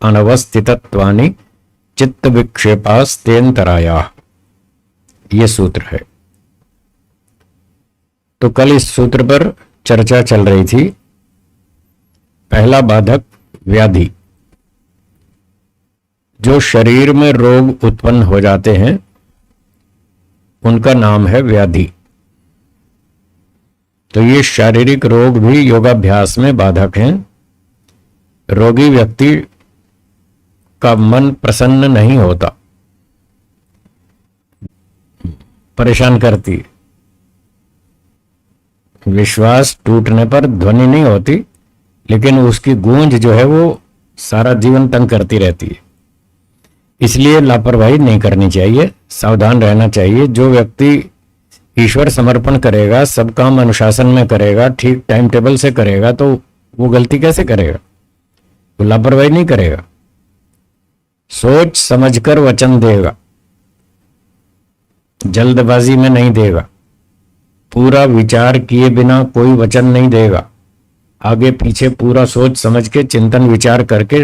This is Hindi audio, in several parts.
अनवस्थितत्वानि चित्त विक्षेपास्तेन्तराया, ये सूत्र है। तो कल इस सूत्र पर चर्चा चल रही थी। पहला बाधक व्याधि। जो शरीर में रोग उत्पन्न हो जाते हैं उनका नाम है व्याधि। तो ये शारीरिक रोग भी योगाभ्यास में बाधक हैं। रोगी व्यक्ति का मन प्रसन्न नहीं होता, परेशान करती है। विश्वास टूटने पर ध्वनि नहीं होती, लेकिन उसकी गूंज जो है वो सारा जीवन तंग करती रहती है। इसलिए लापरवाही नहीं करनी चाहिए, सावधान रहना चाहिए। जो व्यक्ति ईश्वर समर्पण करेगा, सब काम अनुशासन में करेगा, ठीक टाइम टेबल से करेगा, तो वो गलती कैसे करेगा? वो लापरवाही नहीं करेगा। सोच समझकर वचन देगा, जल्दबाजी में नहीं देगा। पूरा विचार किए बिना कोई वचन नहीं देगा। आगे पीछे पूरा सोच समझ के चिंतन विचार करके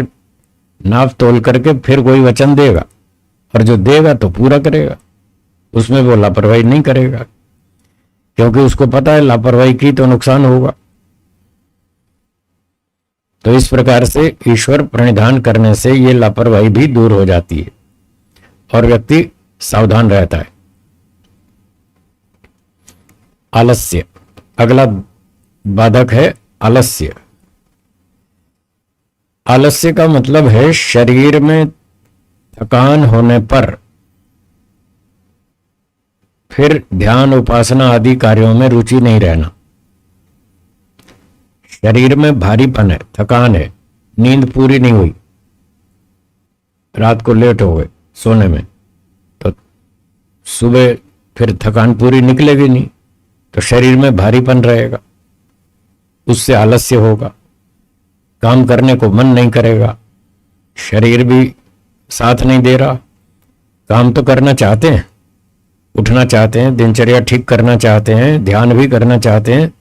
नाप तोल करके फिर कोई वचन देगा, और जो देगा तो पूरा करेगा। उसमें वो लापरवाही नहीं करेगा, क्योंकि उसको पता है लापरवाही की तो नुकसान होगा। तो इस प्रकार से ईश्वर प्रणिधान करने से ये लापरवाही भी दूर हो जाती है और व्यक्ति सावधान रहता है। आलस्य, अगला बाधक है आलस्य। आलस्य का मतलब है शरीर में थकान होने पर फिर ध्यान उपासना आदि कार्यों में रुचि नहीं रहना। शरीर में भारीपन है, थकान है, नींद पूरी नहीं हुई, रात को लेट हो गए सोने में, तो सुबह फिर थकान पूरी निकलेगी नहीं, तो शरीर में भारीपन रहेगा, उससे आलस्य होगा। काम करने को मन नहीं करेगा, शरीर भी साथ नहीं दे रहा। काम तो करना चाहते हैं, उठना चाहते हैं, दिनचर्या ठीक करना चाहते हैं, ध्यान भी करना चाहते हैं,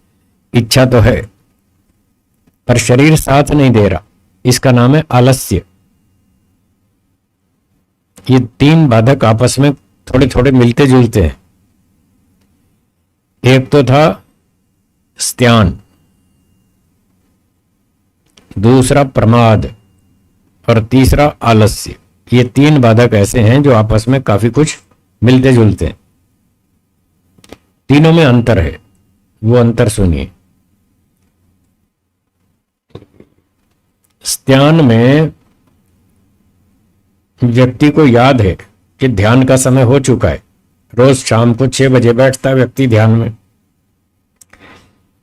इच्छा तो है, पर शरीर साथ नहीं दे रहा। इसका नाम है आलस्य। ये तीन बाधक आपस में थोड़े थोड़े मिलते जुलते हैं। एक तो था स्त्यान, दूसरा प्रमाद और तीसरा आलस्य। ये तीन बाधक ऐसे हैं जो आपस में काफी कुछ मिलते जुलते हैं। तीनों में अंतर है, वो अंतर सुनिए। स्त्यान में व्यक्ति को याद है कि ध्यान का समय हो चुका है। रोज शाम को 6 बजे बैठता है व्यक्ति ध्यान में।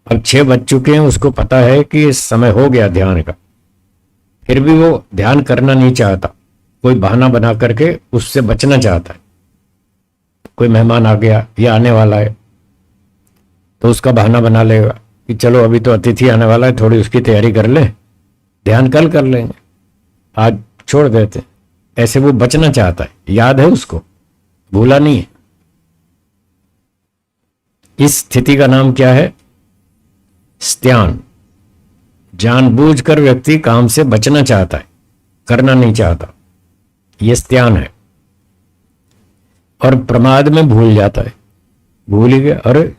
अब 6 बज चुके हैं, उसको पता है कि समय हो गया ध्यान का, फिर भी वो ध्यान करना नहीं चाहता। कोई बहाना बना करके उससे बचना चाहता है। कोई मेहमान आ गया या आने वाला है तो उसका बहाना बना लेगा कि चलो अभी तो अतिथि आने वाला है, थोड़ी उसकी तैयारी कर ले, ध्यान कल कर लेंगे, आज छोड़ देते हैं। ऐसे वो बचना चाहता है, याद है उसको, भूला नहीं है। इस स्थिति का नाम क्या है? स्त्यान। जानबूझकर व्यक्ति काम से बचना चाहता है, करना नहीं चाहता, यह स्त्यान है। और प्रमाद में भूल जाता है, भूल ही गया, अरे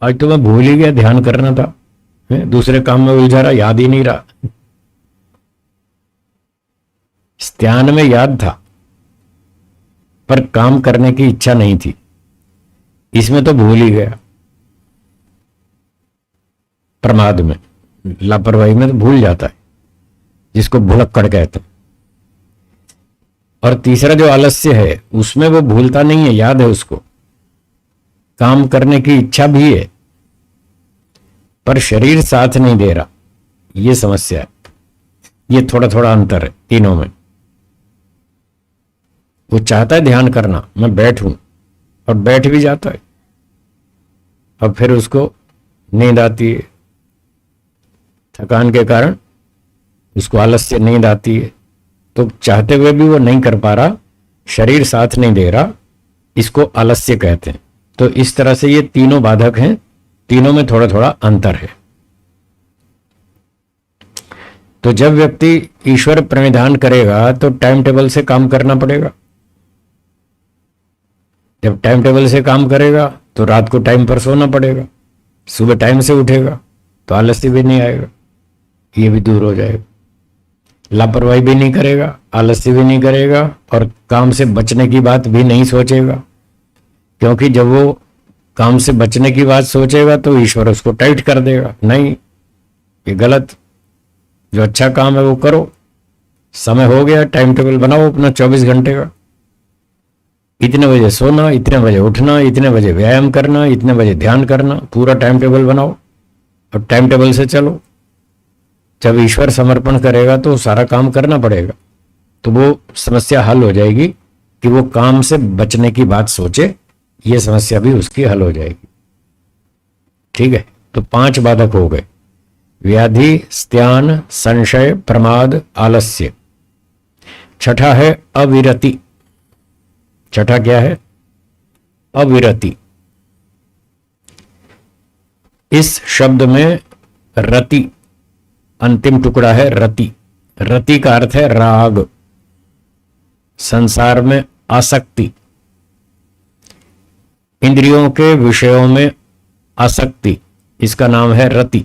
आज तो मैं भूल ही गया, ध्यान करना था, दूसरे काम में उलझा रहा, याद ही नहीं रहा। स्त्यान में याद था पर काम करने की इच्छा नहीं थी, इसमें तो भूल ही गया। प्रमाद में, लापरवाही में तो भूल जाता है, जिसको भुलक्कड़ कहते हैं। और तीसरा जो आलस्य है उसमें वो भूलता नहीं है, याद है उसको, काम करने की इच्छा भी है, पर शरीर साथ नहीं दे रहा। ये समस्या है। ये थोड़ा थोड़ा अंतर है तीनों में। वो चाहता है ध्यान करना, मैं बैठूं, और बैठ भी जाता है, और फिर उसको नींद आती है, थकान के कारण उसको आलस्य नींद आती है, तो चाहते हुए भी वो नहीं कर पा रहा, शरीर साथ नहीं दे रहा, इसको आलस्य कहते हैं। तो इस तरह से ये तीनों बाधक हैं, तीनों में थोड़ा थोड़ा अंतर है। तो जब व्यक्ति ईश्वर प्रणिधान करेगा तो टाइम टेबल से काम करना पड़ेगा। जब टाइम टेबल से काम करेगा तो रात को टाइम पर सोना पड़ेगा, सुबह टाइम से उठेगा तो आलस्य भी नहीं आएगा, ये भी दूर हो जाएगा। लापरवाही भी नहीं करेगा, आलस्य भी नहीं करेगा और काम से बचने की बात भी नहीं सोचेगा, क्योंकि जब वो काम से बचने की बात सोचेगा तो ईश्वर उसको टाइट कर देगा। नहीं, ये गलत, जो अच्छा काम है वो करो, समय हो गया, टाइम टेबल बनाओ अपना 24 घंटे का, इतने बजे सोना, इतने बजे उठना, इतने बजे व्यायाम करना, इतने बजे ध्यान करना, पूरा टाइम टेबल बनाओ और टाइम टेबल से चलो। जब ईश्वर समर्पण करेगा तो सारा काम करना पड़ेगा, तो वो समस्या हल हो जाएगी कि वो काम से बचने की बात सोचे, ये समस्या भी उसकी हल हो जाएगी। ठीक है, तो 5 बाधक हो गए: व्याधि, स्त्यान, संशय, प्रमाद, आलस्य। छठा है अविरति। छठा क्या है? अविरति। इस शब्द में रति अंतिम टुकड़ा है। रति, रति का अर्थ है राग, संसार में आसक्ति, इंद्रियों के विषयों में आसक्ति, इसका नाम है रति।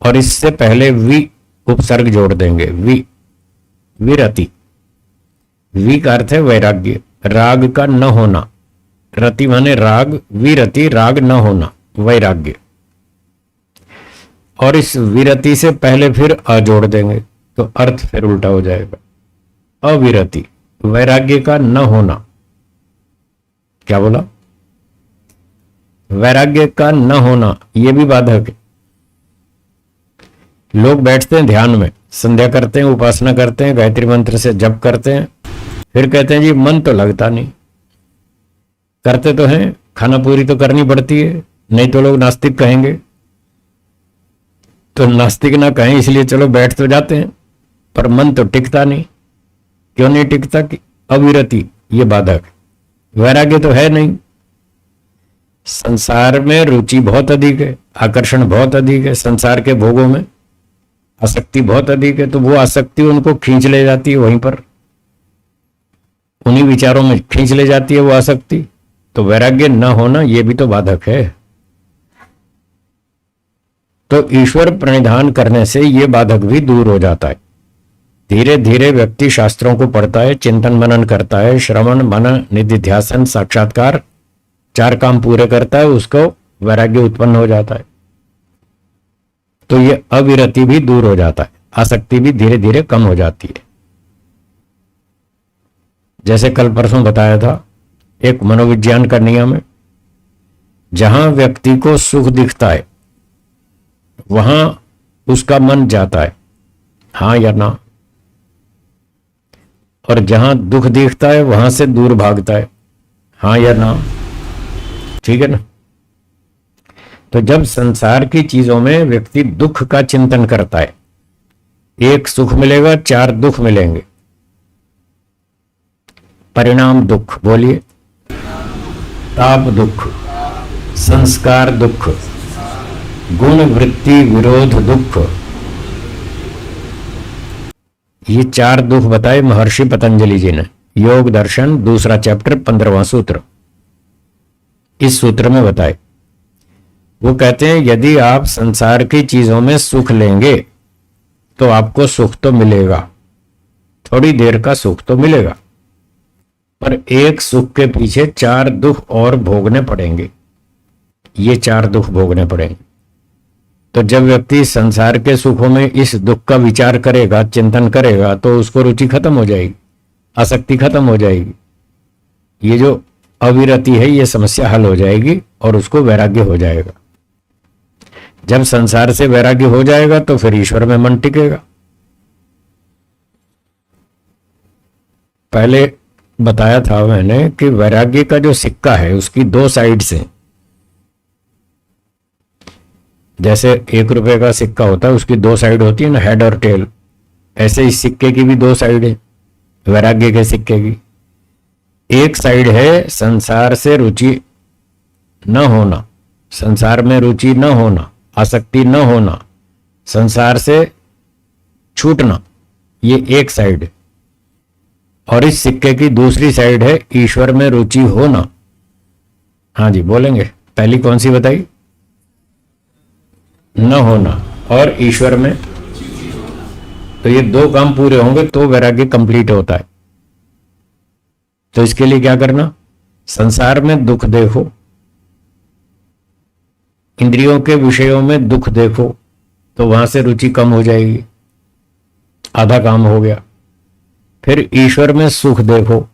और इससे पहले वि उपसर्ग जोड़ देंगे, विरति। वि का अर्थ है वैराग्य, राग का न होना। रति माने राग, विरति राग न होना, वैराग्य। और इस विरति से पहले फिर अ जोड़ देंगे तो अर्थ फिर उल्टा हो जाएगा। अविरति, वैराग्य का न होना। क्या बोला? वैराग्य का न होना, यह भी बाधक है। लोग बैठते हैं ध्यान में, संध्या करते हैं, उपासना करते हैं, गायत्री मंत्र से जप करते हैं, फिर कहते हैं जी मन तो लगता नहीं। करते तो हैं, खाना पूरी तो करनी पड़ती है, नहीं तो लोग नास्तिक कहेंगे। तो नास्तिक ना कहें इसलिए चलो बैठ तो जाते हैं, पर मन तो टिकता नहीं। क्यों नहीं टिकता? कि अविरति, ये बाधक। वैराग्य तो है नहीं, संसार में रुचि बहुत अधिक है, आकर्षण बहुत अधिक है, संसार के भोगों में आसक्ति बहुत अधिक है, तो वो आसक्ति उनको खींच ले जाती है, वहीं पर उन्हीं विचारों में खींच ले जाती है वो आसक्ति। तो वैराग्य न होना ये भी तो बाधक है। तो ईश्वर प्रणिधान करने से ये बाधक भी दूर हो जाता है। धीरे धीरे व्यक्ति शास्त्रों को पढ़ता है, चिंतन मनन करता है, श्रवण मनन निधिध्यासन साक्षात्कार, 4 काम पूरे करता है, उसको वैराग्य उत्पन्न हो जाता है। तो ये अविरति भी दूर हो जाता है, आसक्ति भी धीरे धीरे कम हो जाती है। जैसे कल परसों बताया था, एक मनोविज्ञान का नियम है, जहां व्यक्ति को सुख दिखता है वहां उसका मन जाता है, हां या ना, और जहां दुख दिखता है वहां से दूर भागता है, हां या ना। ठीक है ना? तो जब संसार की चीजों में व्यक्ति दुख का चिंतन करता है, एक सुख मिलेगा 4 दुख मिलेंगे। परिणाम दुख, बोलिए। ताप दुख, संस्कार दुख, गुण वृत्ति विरोध दुख, ये 4 दुख बताए महर्षि पतंजलि जी ने। योग दर्शन 2 चैप्टर 15वां सूत्र, इस सूत्र में बताए। वो कहते हैं यदि आप संसार की चीजों में सुख लेंगे तो आपको सुख तो मिलेगा, थोड़ी देर का सुख तो मिलेगा, पर एक सुख के पीछे 4 दुख और भोगने पड़ेंगे। ये 4 दुख भोगने पड़ेंगे। तो जब व्यक्ति संसार के सुखों में इस दुख का विचार करेगा, चिंतन करेगा, तो उसको रुचि खत्म हो जाएगी, आसक्ति खत्म हो जाएगी। ये जो अविरति है ये समस्या हल हो जाएगी और उसको वैराग्य हो जाएगा। जब संसार से वैराग्य हो जाएगा तो फिर ईश्वर में मन टिकेगा। पहले बताया था मैंने कि वैराग्य का जो सिक्का है उसकी 2 साइड्स हैं। जैसे 1 रुपए का सिक्का होता है, उसकी 2 साइड होती है ना, हेड और टेल। ऐसे इस सिक्के की भी 2 साइड है, वैराग्य के सिक्के की। एक साइड है संसार से रुचि न होना, संसार में रुचि न होना, आसक्ति न होना, संसार से छूटना, ये एक साइड है। और इस सिक्के की दूसरी साइड है ईश्वर में रुचि होना। हाँ जी बोलेंगे, पहली कौन सी बताई? न होना और ईश्वर में। तो ये दो काम पूरे होंगे तो वैराग्य कंप्लीट होता है। तो इसके लिए क्या करना? संसार में दुख देखो, इंद्रियों के विषयों में दुख देखो, तो वहां से रुचि कम हो जाएगी, आधा काम हो गया। फिर ईश्वर में सुख देखो,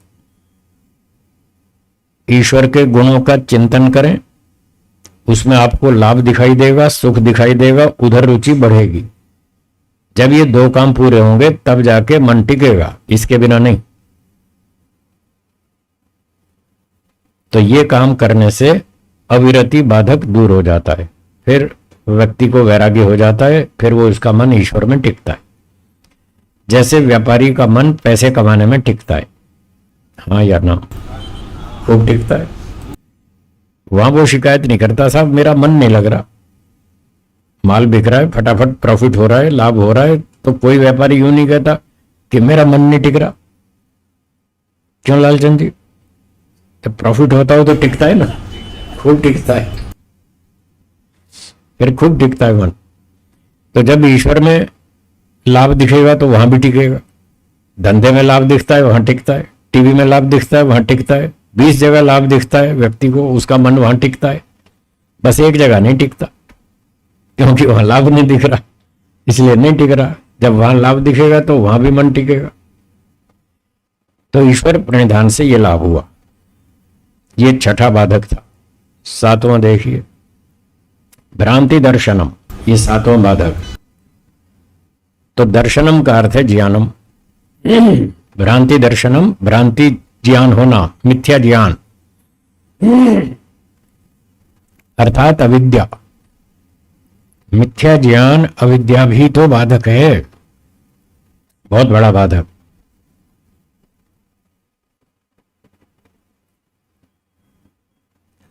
ईश्वर के गुणों का चिंतन करें, उसमें आपको लाभ दिखाई देगा, सुख दिखाई देगा, उधर रुचि बढ़ेगी। जब ये दो काम पूरे होंगे तब जाके मन टिकेगा, इसके बिना नहीं। तो ये काम करने से अविरति बाधक दूर हो जाता है, फिर व्यक्ति को वैराग्य हो जाता है, फिर वो उसका मन ईश्वर में टिकता है। जैसे व्यापारी का मन पैसे कमाने में टिकता है, हाँ या ना, खूब टिकता है। वहां वो शिकायत नहीं करता, साहब मेरा मन नहीं लग रहा, माल बिक रहा है, फटाफट प्रॉफिट हो रहा है, लाभ हो रहा है। तो कोई व्यापारी यूं नहीं कहता कि मेरा मन नहीं टिक रहा। क्यों लालचंद जी? जब प्रॉफिट होता हो तो टिकता है ना, खूब टिकता है, फिर खूब टिकता है मन। तो जब ईश्वर में लाभ दिखेगा तो वहां भी टिकेगा, धंधे में लाभ दिखता है वहां टिकता है, टीवी में लाभ दिखता है वहां टिकता है, 20 जगह लाभ दिखता है व्यक्ति को, उसका मन वहां टिकता है। बस एक जगह नहीं टिकता, क्योंकि वहां लाभ नहीं दिख रहा, इसलिए नहीं टिक रहा। जब वहां लाभ दिखेगा तो वहां भी मन टिकेगा। तो ईश्वर प्रणिधान से यह लाभ हुआ, ये छठा बाधक था। सातवां देखिए, भ्रांति दर्शनम, ये सातवां बाधक। तो दर्शनम का अर्थ है ज्ञानम, भ्रांति दर्शनम, भ्रांति ज्ञान होना, मिथ्या ज्ञान अर्थात अविद्या। मिथ्या ज्ञान, अविद्या भी तो बाधक है, बहुत बड़ा बाधक।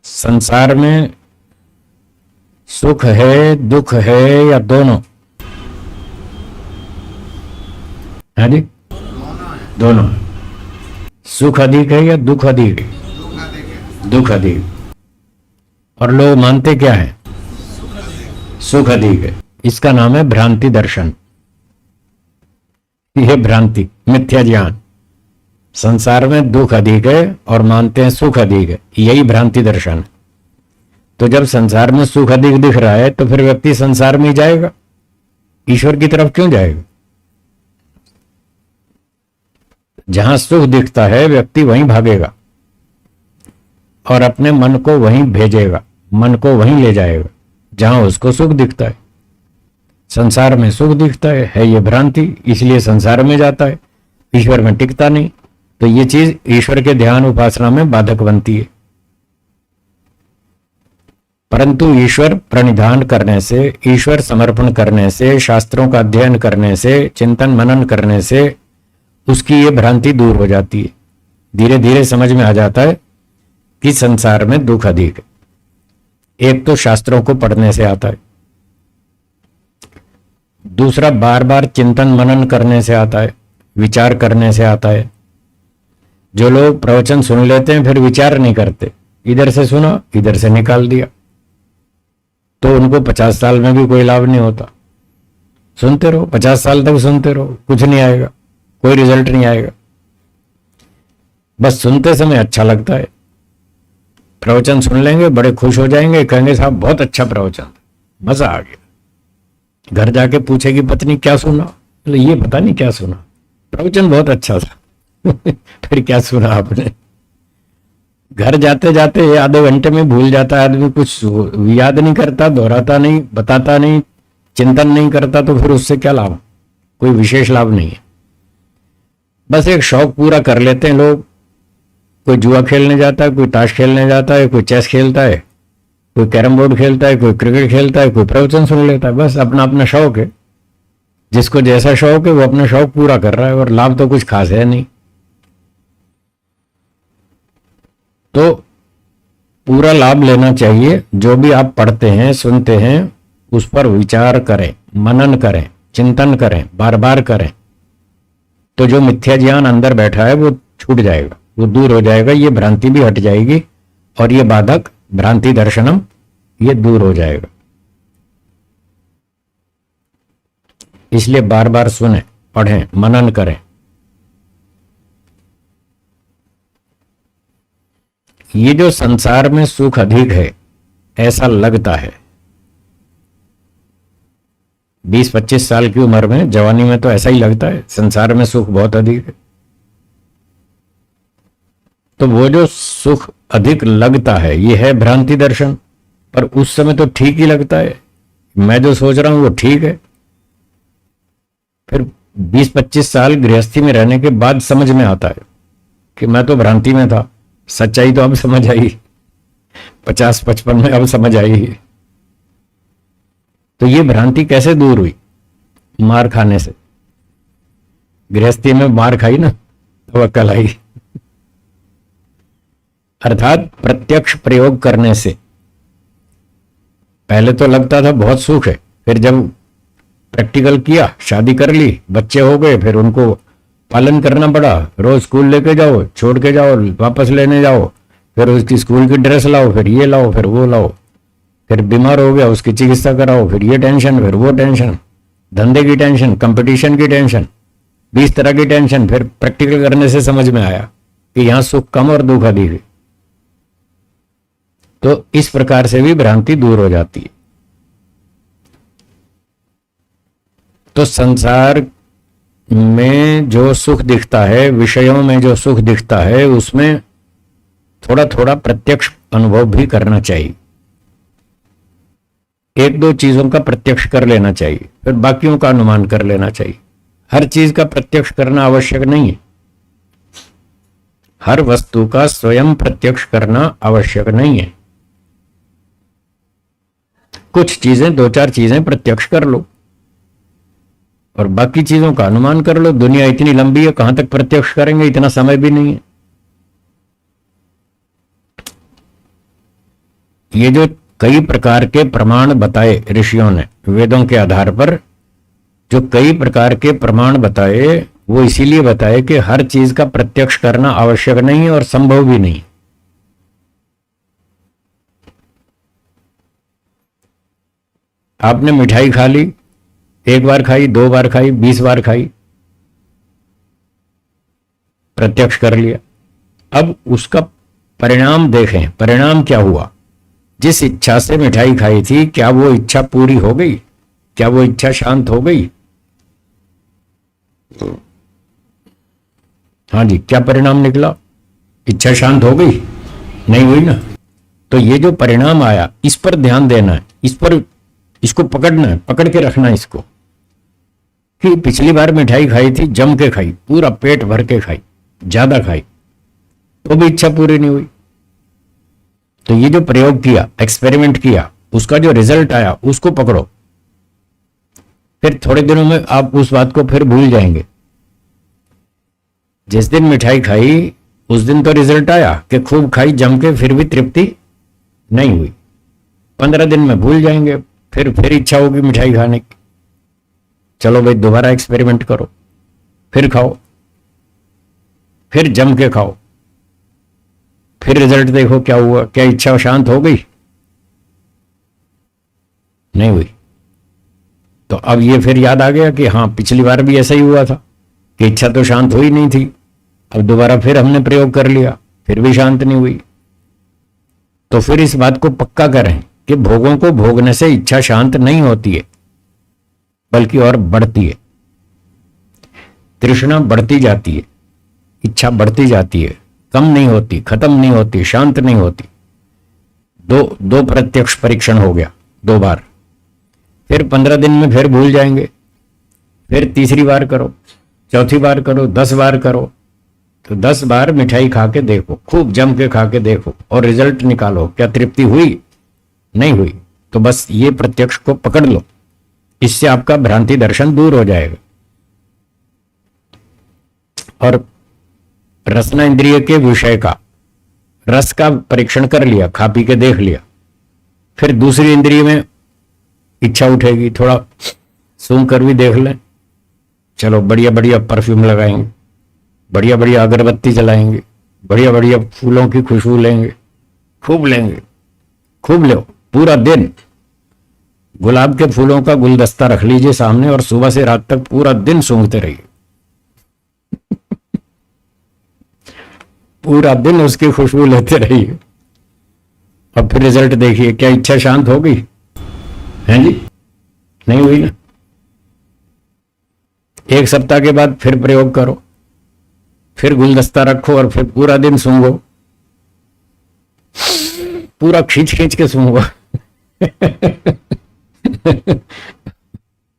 संसार में सुख है, दुख है, या दोनों? है जी, दोनों। सुख अधिक है या दुख अधिक है? दुख अधिक। और लोग मानते क्या है? सुख अधिक है। इसका नाम है भ्रांति दर्शन। यह भ्रांति, मिथ्या ज्ञान। संसार में दुख अधिक है और मानते हैं सुख अधिक है, यही भ्रांति दर्शन है। तो जब संसार में सुख अधिक दिख रहा है तो फिर व्यक्ति संसार में ही जाएगा, ईश्वर की तरफ क्यों जाएगा? जहां सुख दिखता है व्यक्ति वहीं भागेगा और अपने मन को वहीं भेजेगा, मन को वहीं ले जाएगा जहां उसको सुख दिखता है। संसार में सुख दिखता है ये भ्रांति, इसलिए संसार में जाता है, ईश्वर में टिकता नहीं। तो ये चीज ईश्वर के ध्यान उपासना में बाधक बनती है। परंतु ईश्वर प्रणिधान करने से, ईश्वर समर्पण करने से, शास्त्रों का अध्ययन करने से, चिंतन मनन करने से उसकी ये भ्रांति दूर हो जाती है। धीरे धीरे समझ में आ जाता है कि संसार में दुख अधिक है। एक तो शास्त्रों को पढ़ने से आता है, दूसरा बार बार चिंतन मनन करने से आता है, विचार करने से आता है। जो लोग प्रवचन सुन लेते हैं फिर विचार नहीं करते, इधर से सुना इधर से निकाल दिया, तो उनको 50 साल में भी कोई लाभ नहीं होता। सुनते रहो, 50 साल तक सुनते रहो, कुछ नहीं आएगा, कोई रिजल्ट नहीं आएगा। बस सुनते समय अच्छा लगता है, प्रवचन सुन लेंगे, बड़े खुश हो जाएंगे, कहेंगे साहब बहुत अच्छा प्रवचन, मजा आ गया। घर जाके पूछेगी पत्नी क्या सुना, तो ये पता नहीं क्या सुना, प्रवचन बहुत अच्छा था। फिर क्या सुना आपने? घर जाते जाते आधे घंटे में भूल जाता है आदमी, कुछ याद नहीं करता, दोहराता नहीं, बताता नहीं, चिंतन नहीं करता, तो फिर उससे क्या लाभ? कोई विशेष लाभ नहीं है। बस एक शौक पूरा कर लेते हैं लोग, कोई जुआ खेलने जाता है, कोई ताश खेलने जाता है, कोई चेस खेलता है, कोई कैरम बोर्ड खेलता है, कोई क्रिकेट खेलता है, कोई प्रवचन सुन लेता है। बस अपना अपना शौक है, जिसको जैसा शौक है वो अपना शौक पूरा कर रहा है, और लाभ तो कुछ खास है नहीं। तो पूरा लाभ लेना चाहिए। जो भी आप पढ़ते हैं सुनते हैं उस पर विचार करें, मनन करें, चिंतन करें, बार बार करें, तो जो मिथ्या ज्ञान अंदर बैठा है वो छूट जाएगा, वो दूर हो जाएगा, ये भ्रांति भी हट जाएगी और ये बाधक भ्रांति दर्शनम ये दूर हो जाएगा। इसलिए बार बार सुने, पढ़ें, मनन करें। ये जो संसार में सुख अधिक है ऐसा लगता है, 20-25 साल की उम्र में, जवानी में तो ऐसा ही लगता है संसार में सुख बहुत अधिक है। तो वो जो सुख अधिक लगता है ये है भ्रांति दर्शन, पर उस समय तो ठीक ही लगता है, मैं जो सोच रहा हूं वो ठीक है। फिर 20-25 साल गृहस्थी में रहने के बाद समझ में आता है कि मैं तो भ्रांति में था, सच्चाई तो अब समझ आई, 50-55 में अब समझ आई। तो ये भ्रांति कैसे दूर हुई? मार खाने से। गृहस्थी में मार खाई ना तो अक्ल आई। अर्थात प्रत्यक्ष प्रयोग करने से। पहले तो लगता था बहुत सुख है, फिर जब प्रैक्टिकल किया, शादी कर ली, बच्चे हो गए, फिर उनको पालन करना पड़ा, रोज स्कूल लेके जाओ, छोड़ के जाओ, वापस लेने जाओ, फिर उसकी स्कूल की ड्रेस लाओ, फिर ये लाओ, फिर वो लाओ, फिर बीमार हो गया उसकी चिकित्सा कराओ, फिर ये टेंशन, फिर वो टेंशन, धंधे की टेंशन, कंपटीशन की टेंशन, 20 तरह की टेंशन। फिर प्रैक्टिकल करने से समझ में आया कि यहां सुख कम और दुख अधिक है। तो इस प्रकार से भी भ्रांति दूर हो जाती है। तो संसार में जो सुख दिखता है, विषयों में जो सुख दिखता है, उसमें थोड़ा थोड़ा प्रत्यक्ष अनुभव भी करना चाहिए। 1-2 चीजों का प्रत्यक्ष कर लेना चाहिए, फिर बाकियों का अनुमान कर लेना चाहिए। हर चीज का प्रत्यक्ष करना आवश्यक नहीं है, हर वस्तु का स्वयं प्रत्यक्ष करना आवश्यक नहीं है। कुछ चीजें, 2-4 चीजें प्रत्यक्ष कर लो और बाकी चीजों का अनुमान कर लो। दुनिया इतनी लंबी है, कहां तक प्रत्यक्ष करेंगे, इतना समय भी नहीं है। ये जो कई प्रकार के प्रमाण बताए ऋषियों ने वेदों के आधार पर, जो कई प्रकार के प्रमाण बताए, वो इसीलिए बताए कि हर चीज का प्रत्यक्ष करना आवश्यक नहीं है और संभव भी नहीं। आपने मिठाई खा ली, 1 बार खाई, 2 बार खाई, 20 बार खाई, प्रत्यक्ष कर लिया। अब उसका परिणाम देखें, परिणाम क्या हुआ? जिस इच्छा से मिठाई खाई थी, क्या वो इच्छा पूरी हो गई? क्या वो इच्छा शांत हो गई? हाँ जी, क्या परिणाम निकला? इच्छा शांत हो गई? नहीं हुई ना। तो ये जो परिणाम आया, इस पर ध्यान देना है, इस पर, इसको पकड़ना है, पकड़ के रखना है इसको, कि पिछली बार मिठाई खाई थी, जम के खाई, पूरा पेट भर के खाई, ज्यादा खाई, तो भी इच्छा पूरी नहीं हुई। तो ये जो प्रयोग किया, एक्सपेरिमेंट किया, उसका जो रिजल्ट आया उसको पकड़ो। फिर थोड़े दिनों में आप उस बात को फिर भूल जाएंगे। जिस दिन मिठाई खाई उस दिन तो रिजल्ट आया कि खूब खाई जम के, फिर भी तृप्ति नहीं हुई। 15 दिन में भूल जाएंगे, फिर इच्छा होगी मिठाई खाने की। चलो भाई, दोबारा एक्सपेरिमेंट करो, फिर खाओ, फिर जम के खाओ, फिर रिजल्ट देखो क्या हुआ। क्या इच्छा शांत हो गई? नहीं हुई। तो अब ये फिर याद आ गया कि हाँ, पिछली बार भी ऐसा ही हुआ था कि इच्छा तो शांत हुई नहीं थी। अब दोबारा फिर हमने प्रयोग कर लिया, फिर भी शांत नहीं हुई। तो फिर इस बात को पक्का करें कि भोगों को भोगने से इच्छा शांत नहीं होती है, बल्कि और बढ़ती है। तृष्णा बढ़ती जाती है, इच्छा बढ़ती जाती है, कम नहीं होती, खत्म नहीं होती, शांत नहीं होती। दो प्रत्यक्ष परीक्षण हो गया, 2 बार। फिर 15 दिन में फिर भूल जाएंगे, फिर तीसरी बार करो, चौथी बार करो, 10 बार करो। तो 10 बार मिठाई खा के देखो, खूब जम के खा के देखो और रिजल्ट निकालो। क्या तृप्ति हुई? नहीं हुई। तो बस ये प्रत्यक्ष को पकड़ लो, इससे आपका भ्रांति दर्शन दूर हो जाएगा। और रसना इंद्रिय के विषय का, रस का परीक्षण कर लिया, खा पी के देख लिया। फिर दूसरी इंद्रिय में इच्छा उठेगी, थोड़ा सूंघ कर भी देख लें। चलो बढ़िया बढ़िया परफ्यूम लगाएंगे, बढ़िया बढ़िया अगरबत्ती जलाएंगे, बढ़िया बढ़िया फूलों की खुशबू लेंगे, खूब लेंगे, खूब लो पूरा दिन। गुलाब के फूलों का गुलदस्ता रख लीजिए सामने और सुबह से रात तक पूरा दिन सूंघते रहिए। पूरा दिन उसकी खुशबू लेते रहिए और फिर रिजल्ट देखिए। क्या इच्छा शांत हो गई है जी? नहीं हुई ना? एक सप्ताह के बाद फिर प्रयोग करो, फिर गुलदस्ता रखो और फिर पूरा दिन सूंघो, पूरा खींच खींच के सूंघो।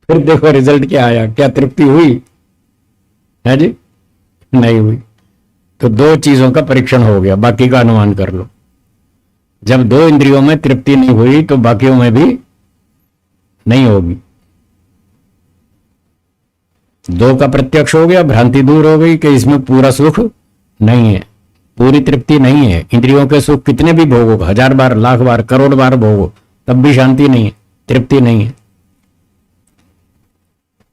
फिर देखो रिजल्ट क्या आया, क्या तृप्ति हुई है जी? नहीं हुई। तो दो चीजों का परीक्षण हो गया, बाकी का अनुमान कर लो। जब दो इंद्रियों में तृप्ति नहीं हुई तो बाकियों में भी नहीं होगी। दो का प्रत्यक्ष हो गया, भ्रांति दूर हो गई कि इसमें पूरा सुख नहीं है, पूरी तृप्ति नहीं है। इंद्रियों के सुख कितने भी भोगो, 1000 बार, लाख बार, करोड़ बार भोगो, तब भी शांति नहीं है, तृप्ति नहीं है।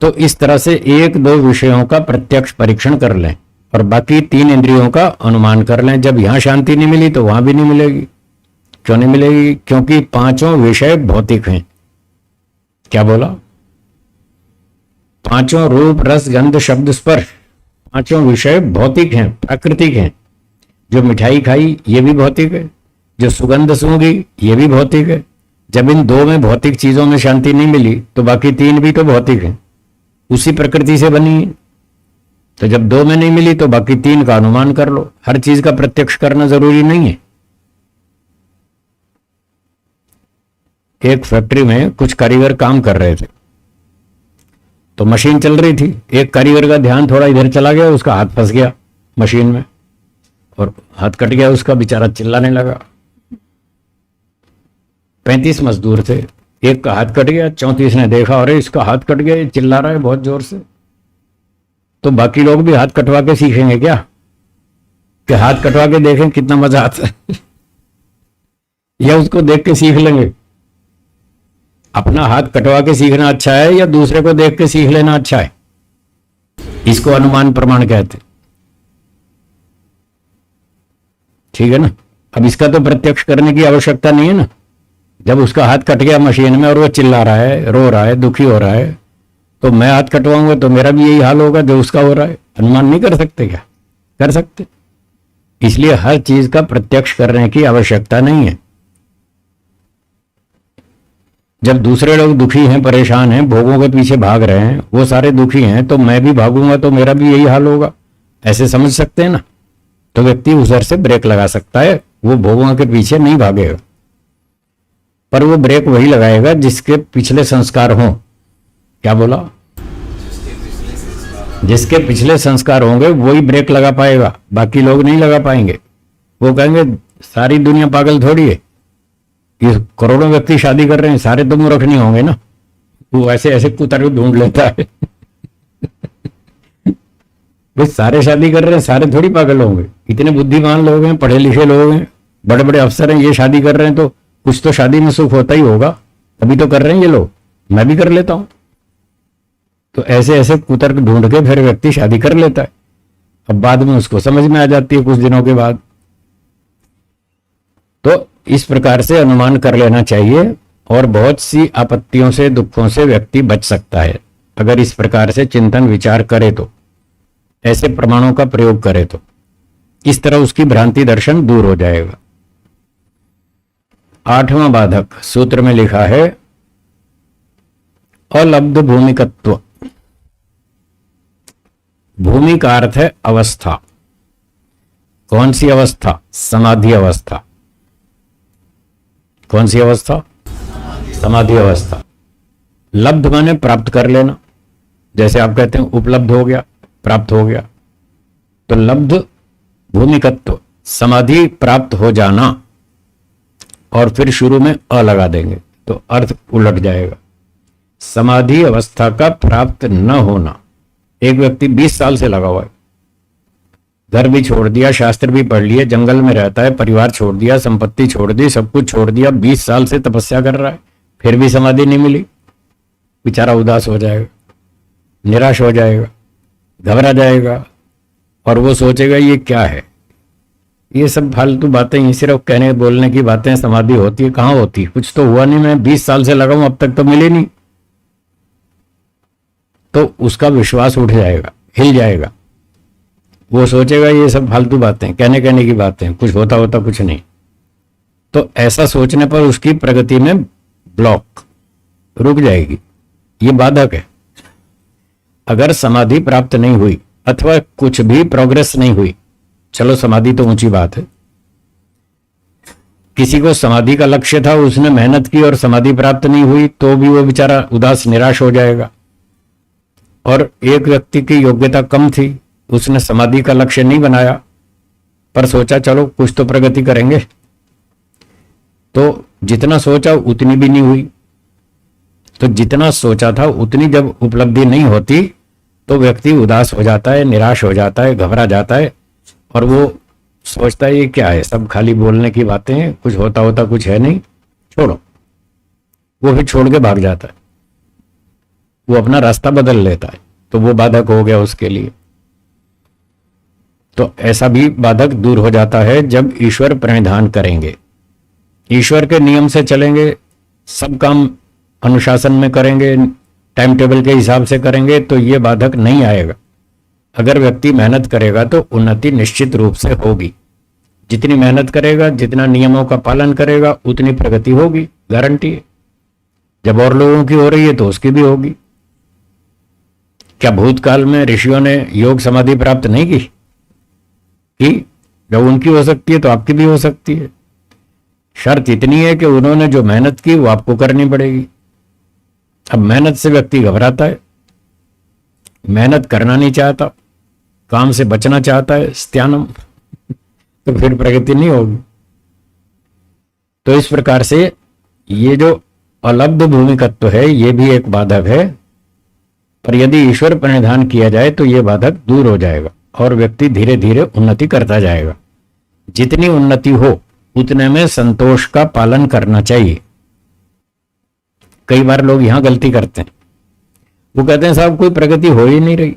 तो इस तरह से एक दो विषयों का प्रत्यक्ष परीक्षण कर लें और बाकी 3 इंद्रियों का अनुमान कर लें। जब यहां शांति नहीं मिली तो वहां भी नहीं मिलेगी। क्यों नहीं मिलेगी? क्योंकि 5 विषय भौतिक हैं। क्या बोला? 5 रूप रस गंध शब्द स्पर्श, 5 विषय भौतिक हैं, प्राकृतिक हैं। जो मिठाई खाई ये भी भौतिक है, जो सुगंध सूंघी ये भी भौतिक है। जब इन 2 में भौतिक चीजों में शांति नहीं मिली तो बाकी 3 भी तो भौतिक हैं, उसी प्रकृति से बनी है। तो जब 2 में नहीं मिली तो बाकी 3 का अनुमान कर लो। हर चीज का प्रत्यक्ष करना जरूरी नहीं है। एक फैक्ट्री में कुछ कारीगर काम कर रहे थे, तो मशीन चल रही थी। एक कारीगर का ध्यान थोड़ा इधर चला गया, उसका हाथ फंस गया मशीन में और हाथ कट गया उसका, बेचारा चिल्लाने लगा। 35 मजदूर थे, एक का हाथ कट गया, 34 ने देखा अरे इसका हाथ कट गया, ये चिल्ला रहा है बहुत जोर से। तो बाकी लोग भी हाथ कटवा के सीखेंगे क्या? कि हाथ कटवा के देखें कितना मजा आता है। या उसको देख के सीख लेंगे? अपना हाथ कटवा के सीखना अच्छा है या दूसरे को देख के सीख लेना अच्छा है? इसको अनुमान प्रमाण कहते। ठीक है ना? अब इसका तो प्रत्यक्ष करने की आवश्यकता नहीं है ना। जब उसका हाथ कट गया मशीन में और वो चिल्ला रहा है, रो रहा है, दुखी हो रहा है, तो मैं हाथ कटवाऊंगा तो मेरा भी यही हाल होगा जो उसका हो रहा है। अनुमान नहीं कर सकते क्या? कर सकते। इसलिए हर चीज का प्रत्यक्ष करने की आवश्यकता नहीं है। जब दूसरे लोग दुखी हैं, परेशान हैं, भोगों के पीछे भाग रहे हैं, वो सारे दुखी हैं, तो मैं भी भागूंगा तो मेरा भी यही हाल होगा, ऐसे समझ सकते हैं ना? तो व्यक्ति उधर से ब्रेक लगा सकता है, वो भोगों के पीछे नहीं भागेगा। पर वो ब्रेक वही लगाएगा जिसके पिछले संस्कार हों। क्या बोला? जिसके पिछले संस्कार होंगे वही ब्रेक लगा पाएगा, बाकी लोग नहीं लगा पाएंगे। वो कहेंगे सारी दुनिया पागल थोड़ी है, ये करोड़ों व्यक्ति शादी कर रहे हैं, सारे तो मूर्ख नहीं होंगे ना। वो ऐसे ऐसे कुतर ढूंढ लेता है। भाई सारे शादी कर रहे हैं, सारे थोड़ी पागल होंगे। इतने बुद्धिमान लोग हैं, पढ़े लिखे लोग हैं, बड़े बड़े अफसर हैं, ये शादी कर रहे हैं तो कुछ तो शादी में सुख होता ही होगा, तभी तो कर रहे हैं ये लोग, मैं भी कर लेता हूं। तो ऐसे ऐसे कुतर्क ढूंढ के फिर व्यक्ति शादी कर लेता है। अब बाद में उसको समझ में आ जाती है कुछ दिनों के बाद। तो इस प्रकार से अनुमान कर लेना चाहिए और बहुत सी आपत्तियों से, दुखों से व्यक्ति बच सकता है अगर इस प्रकार से चिंतन विचार करे तो, ऐसे प्रमाणों का प्रयोग करे तो। इस तरह उसकी भ्रांति दर्शन दूर हो जाएगा। 8वां बाधक सूत्र में लिखा है अलब्ध भूमिकत्व। भूमि का अर्थ है अवस्था। कौन सी अवस्था? समाधि अवस्था। कौन सी अवस्था? समाधि अवस्था। लब्ध माने प्राप्त कर लेना। जैसे आप कहते हैं उपलब्ध हो गया, प्राप्त हो गया। तो लब्ध भूमिकत्व, समाधि प्राप्त हो जाना। और फिर शुरू में अ लगा देंगे तो अर्थ उलट जाएगा। समाधि अवस्था का प्राप्त न होना। एक व्यक्ति 20 साल से लगा हुआ है, घर भी छोड़ दिया, शास्त्र भी पढ़ लिए, जंगल में रहता है, परिवार छोड़ दिया, संपत्ति छोड़ दी, सब कुछ छोड़ दिया, 20 साल से तपस्या कर रहा है, फिर भी समाधि नहीं मिली। बेचारा उदास हो जाएगा, निराश हो जाएगा, घबरा जाएगा और वो सोचेगा ये क्या है, ये सब फालतू बातें, ये सिर्फ कहने बोलने की बातें। समाधि होती है? कहाँ होती है? कुछ तो हुआ नहीं, मैं 20 साल से लगा हूं, अब तक तो मिली नहीं। तो उसका विश्वास उठ जाएगा, हिल जाएगा, वो सोचेगा ये सब फालतू बातें, कहने कहने की बातें, कुछ होता होता कुछ नहीं। तो ऐसा सोचने पर उसकी प्रगति में ब्लॉक, रुक जाएगी। ये बाधक है। अगर समाधि प्राप्त नहीं हुई अथवा कुछ भी प्रोग्रेस नहीं हुई, चलो समाधि तो ऊंची बात है, किसी को समाधि का लक्ष्य था, उसने मेहनत की और समाधि प्राप्त नहीं हुई, तो भी वो बेचारा उदास निराश हो जाएगा। और एक व्यक्ति की योग्यता कम थी, उसने समाधि का लक्ष्य नहीं बनाया, पर सोचा चलो कुछ तो प्रगति करेंगे, तो जितना सोचा उतनी भी नहीं हुई। तो जितना सोचा था उतनी जब उपलब्धि नहीं होती तो व्यक्ति उदास हो जाता है, निराश हो जाता है, घबरा जाता है और वो सोचता है ये क्या है, सब खाली बोलने की बातें हैं, कुछ होता होता कुछ है नहीं, छोड़ो। वो फिर छोड़ के भाग जाता है, वो अपना रास्ता बदल लेता है। तो वो बाधक हो गया उसके लिए। तो ऐसा भी बाधक दूर हो जाता है जब ईश्वर प्रणिधान करेंगे, ईश्वर के नियम से चलेंगे, सब काम अनुशासन में करेंगे, टाइम टेबल के हिसाब से करेंगे, तो ये बाधक नहीं आएगा। अगर व्यक्ति मेहनत करेगा तो उन्नति निश्चित रूप से होगी। जितनी मेहनत करेगा, जितना नियमों का पालन करेगा, उतनी प्रगति होगी, गारंटी है। जब और लोगों की हो रही है तो उसकी भी होगी। क्या भूतकाल में ऋषियों ने योग समाधि प्राप्त नहीं की? जब उनकी हो सकती है तो आपकी भी हो सकती है। शर्त इतनी है कि उन्होंने जो मेहनत की वो आपको करनी पड़ेगी। अब मेहनत से व्यक्ति घबराता है, मेहनत करना नहीं चाहता, काम से बचना चाहता है, स्त्यानम, तो फिर प्रगति नहीं होगी। तो इस प्रकार से ये जो अलब्ध भूमिकत्व है ये भी एक बाधक है, पर यदि ईश्वर प्रणिधान किया जाए तो ये बाधक दूर हो जाएगा और व्यक्ति धीरे धीरे उन्नति करता जाएगा। जितनी उन्नति हो उतने में संतोष का पालन करना चाहिए। कई बार लोग यहां गलती करते हैं, वो कहते हैं साहब कोई प्रगति हो ही नहीं रही,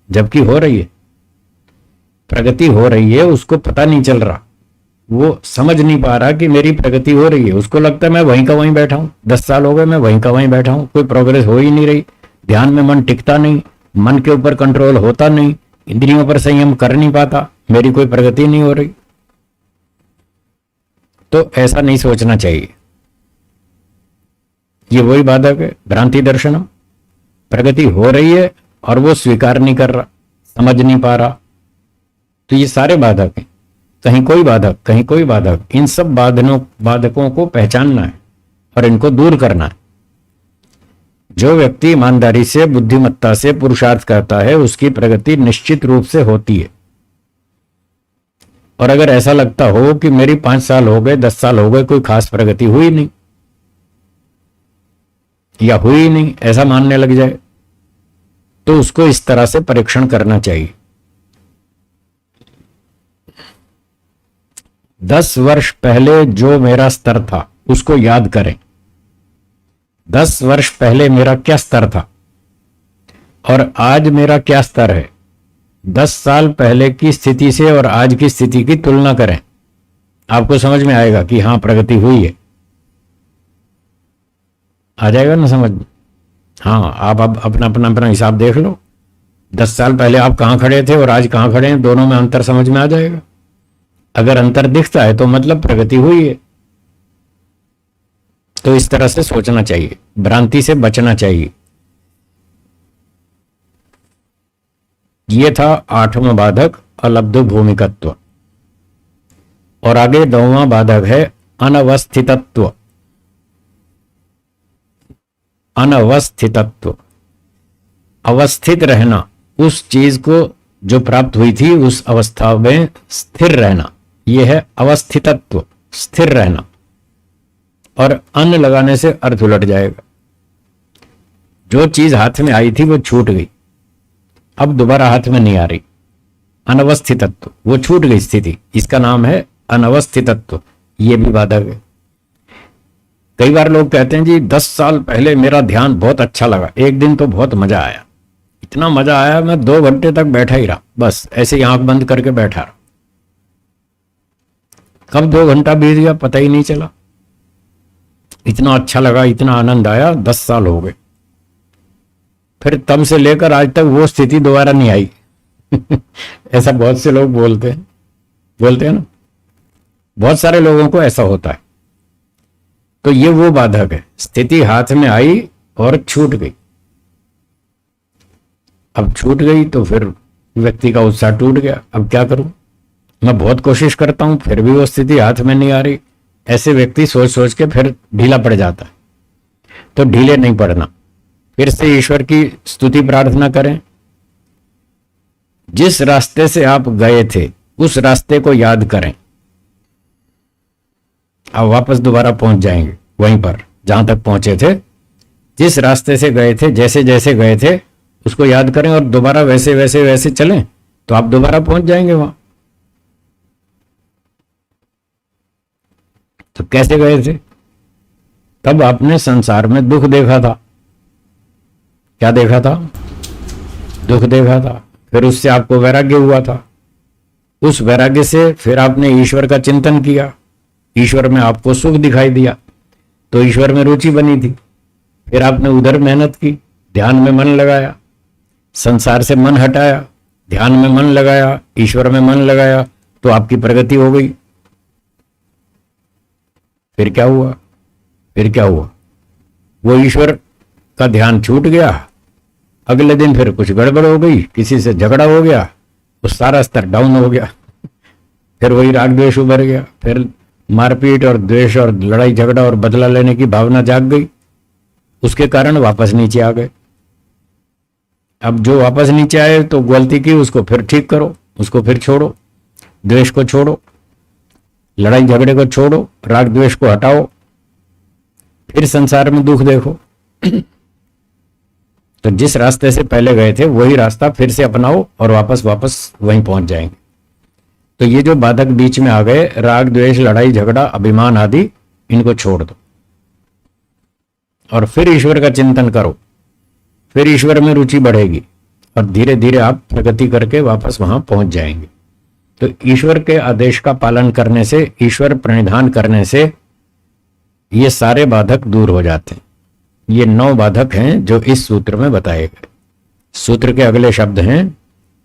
जबकि हो रही है, प्रगति हो रही है, उसको पता नहीं चल रहा, वो समझ नहीं पा रहा कि मेरी प्रगति हो रही है। उसको लगता है मैं वहीं का वहीं बैठा हूं, 10 साल हो गए मैं वहीं का वहीं बैठा हूं, कोई प्रोग्रेस हो ही नहीं रही, ध्यान में मन टिकता नहीं, मन के ऊपर कंट्रोल होता नहीं, इंद्रियों पर संयम कर नहीं पाता, मेरी कोई प्रगति नहीं हो रही। तो ऐसा नहीं सोचना चाहिए। ये वही बाधक है, भ्रांति दर्शनम। प्रगति हो रही है और वो स्वीकार नहीं कर रहा, समझ नहीं पा रहा, तो ये सारे बाधक हैं। कहीं कोई बाधक, कहीं कोई बाधक। इन सब बाधकों को पहचानना है और इनको दूर करना है। जो व्यक्ति ईमानदारी से, बुद्धिमत्ता से पुरुषार्थ करता है उसकी प्रगति निश्चित रूप से होती है। और अगर ऐसा लगता हो कि मेरी 5 साल हो गए, 10 साल हो गए, कोई खास प्रगति हुई नहीं या हुई नहीं, ऐसा मानने लग जाए, तो उसको इस तरह से परीक्षण करना चाहिए। 10 वर्ष पहले जो मेरा स्तर था उसको याद करें। 10 वर्ष पहले मेरा क्या स्तर था और आज मेरा क्या स्तर है। 10 साल पहले की स्थिति से और आज की स्थिति की तुलना करें, आपको समझ में आएगा कि हां प्रगति हुई है। आ जाएगा ना समझ में? हाँ, आप अब अपना हिसाब देख लो। 10 साल पहले आप कहां खड़े थे और आज कहां खड़े हैं, दोनों में अंतर समझ में आ जाएगा। अगर अंतर दिखता है तो मतलब प्रगति हुई है। तो इस तरह से सोचना चाहिए, भ्रांति से बचना चाहिए। यह था 8वां बाधक, अलब्ध भूमिकत्व। और आगे 9वां बाधक है अनवस्थितत्व। अनवस्थितत्व, अवस्थित रहना, उस चीज को जो प्राप्त हुई थी उस अवस्था में स्थिर रहना, यह है अवस्थितत्व, स्थिर रहना। और अन्न लगाने से अर्थ उलट जाएगा। जो चीज हाथ में आई थी वो छूट गई, अब दोबारा हाथ में नहीं आ रही। अनवस्थितत्व, वो छूट गई स्थिति, इसका नाम है अनवस्थितत्व। ये भी बाधक है। कई बार लोग कहते हैं जी 10 साल पहले मेरा ध्यान बहुत अच्छा लगा, एक दिन तो बहुत मजा आया, इतना मजा आया मैं 2 घंटे तक बैठा ही रहा, बस ऐसे ही आंख बंद करके बैठा रहा। कब 2 घंटा बीत गया पता ही नहीं चला, इतना अच्छा लगा, इतना आनंद आया, 10 साल हो गए। फिर तब से लेकर आज तक वो स्थिति दोबारा नहीं आई। ऐसा बहुत से लोग बोलते हैं ना, बहुत सारे लोगों को ऐसा होता है। तो ये वो बाधक है, स्थिति हाथ में आई और छूट गई। अब छूट गई तो फिर व्यक्ति का उत्साह टूट गया, अब क्या करूं, मैं बहुत कोशिश करता हूं फिर भी वो स्थिति हाथ में नहीं आ रही। ऐसे व्यक्ति सोच सोच के फिर ढीला पड़ जाता है। तो ढीले नहीं पड़ना, फिर से ईश्वर की स्तुति प्रार्थना करें। जिस रास्ते से आप गए थे उस रास्ते को याद करें, आप वापस दोबारा पहुंच जाएंगे वहीं पर जहां तक पहुंचे थे। जिस रास्ते से गए थे, जैसे जैसे गए थे उसको याद करें और दोबारा वैसे वैसे वैसे चलें तो आप दोबारा पहुंच जाएंगे वहां। तो कैसे गए थे? तब आपने संसार में दुख देखा था। क्या देखा था? दुख देखा था। फिर उससे आपको वैराग्य हुआ था। उस वैराग्य से फिर आपने ईश्वर का चिंतन किया, ईश्वर में आपको सुख दिखाई दिया, तो ईश्वर में रुचि बनी थी। फिर आपने उधर मेहनत की, ध्यान में मन लगाया, संसार से मन हटाया, ध्यान में मन लगाया, ईश्वर में मन लगाया, तो आपकी प्रगति हो गई। फिर क्या हुआ? फिर क्या हुआ? वो ईश्वर का ध्यान छूट गया, अगले दिन फिर कुछ गड़बड़ हो गई, किसी से झगड़ा हो गया, वो सारा स्तर डाउन हो गया। फिर वही राग द्वेष उभर गया, फिर मारपीट और द्वेष और लड़ाई झगड़ा और बदला लेने की भावना जाग गई, उसके कारण वापस नीचे आ गए। अब जो वापस नीचे आए तो गलती की, उसको फिर ठीक करो, उसको फिर छोड़ो, द्वेष को छोड़ो, लड़ाई झगड़े को छोड़ो, राग द्वेष को हटाओ, फिर संसार में दुख देखो। तो जिस रास्ते से पहले गए थे वही रास्ता फिर से अपनाओ और वापस वहीं पहुंच जाएंगे। तो ये जो बाधक बीच में आ गए, राग द्वेष लड़ाई झगड़ा अभिमान आदि, इनको छोड़ दो और फिर ईश्वर का चिंतन करो। फिर ईश्वर में रुचि बढ़ेगी और धीरे धीरे आप प्रगति करके वापस वहां पहुंच जाएंगे। तो ईश्वर के आदेश का पालन करने से, ईश्वर प्रणिधान करने से ये सारे बाधक दूर हो जाते हैं। ये 9 बाधक हैं जो इस सूत्र में बताए गए। सूत्र के अगले शब्द हैं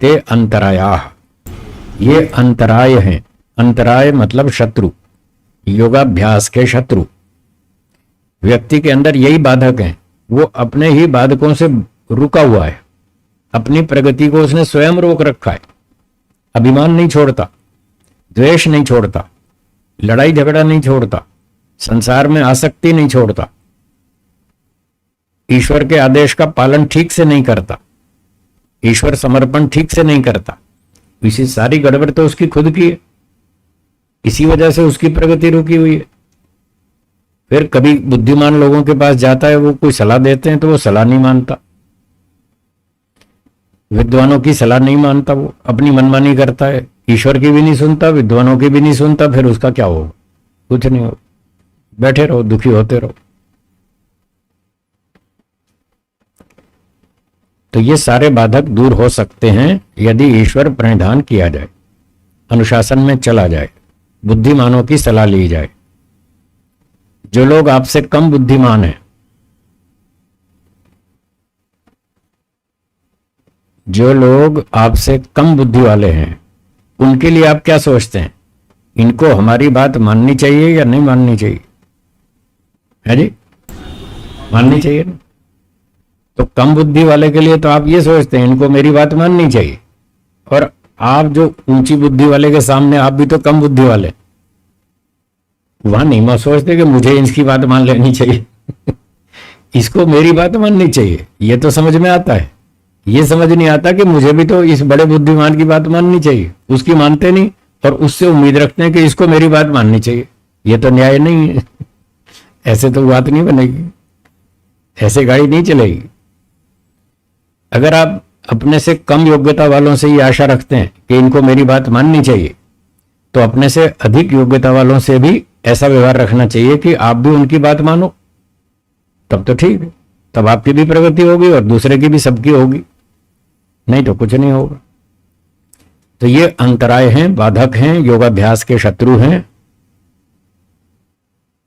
ते अंतरायाः। ये अंतराय हैं। अंतराय मतलब शत्रु, योगाभ्यास के शत्रु। व्यक्ति के अंदर यही बाधक हैं, वो अपने ही बाधकों से रुका हुआ है, अपनी प्रगति को उसने स्वयं रोक रखा है। अभिमान नहीं छोड़ता, द्वेष नहीं छोड़ता, लड़ाई झगड़ा नहीं छोड़ता, संसार में आसक्ति नहीं छोड़ता, ईश्वर के आदेश का पालन ठीक से नहीं करता, ईश्वर समर्पण ठीक से नहीं करता। इसी सारी गड़बड़ तो उसकी खुद की है, इसी वजह से उसकी प्रगति रुकी हुई है। फिर कभी बुद्धिमान लोगों के पास जाता है, वो कोई सलाह देते हैं तो वो सलाह नहीं मानता, विद्वानों की सलाह नहीं मानता, वो अपनी मनमानी करता है, ईश्वर की भी नहीं सुनता, विद्वानों की भी नहीं सुनता। फिर उसका क्या होगा? कुछ नहीं होगा, बैठे रहो, दुखी होते रहो। तो ये सारे बाधक दूर हो सकते हैं यदि ईश्वर प्रणिधान किया जाए, अनुशासन में चला जाए, बुद्धिमानों की सलाह ली जाए। जो लोग आपसे कम बुद्धिमान हैं, जो लोग आपसे कम बुद्धि वाले हैं, उनके लिए आप क्या सोचते हैं? इनको हमारी बात माननी चाहिए या नहीं माननी चाहिए? है जी, माननी चाहिए ना। तो कम बुद्धि वाले के लिए तो आप ये सोचते हैं इनको मेरी बात माननी चाहिए, और आप जो ऊंची बुद्धि वाले के सामने आप भी तो कम बुद्धि वाले, वहां नहीं मैं सोचते कि मुझे इसकी बात मान लेनी चाहिए। इसको मेरी बात माननी चाहिए, ये तो समझ में आता है। ये समझ नहीं आता कि मुझे भी तो इस बड़े बुद्धिमान की बात माननी चाहिए। उसकी मानते नहीं और उससे उम्मीद रखते हैं कि इसको मेरी बात माननी चाहिए। ये तो न्याय नहीं है। ऐसे तो बात नहीं बनेगी, ऐसे गाड़ी नहीं चलेगी। अगर आप अपने से कम योग्यता वालों से ये आशा रखते हैं कि इनको मेरी बात माननी चाहिए, तो अपने से अधिक योग्यता वालों से भी ऐसा व्यवहार रखना चाहिए कि आप भी उनकी बात मानो, तब तो ठीक है, तब आपकी भी प्रगति होगी और दूसरे की भी, सबकी होगी, नहीं तो कुछ नहीं होगा। तो ये अंतराय हैं, बाधक हैं, योगाभ्यास के शत्रु हैं।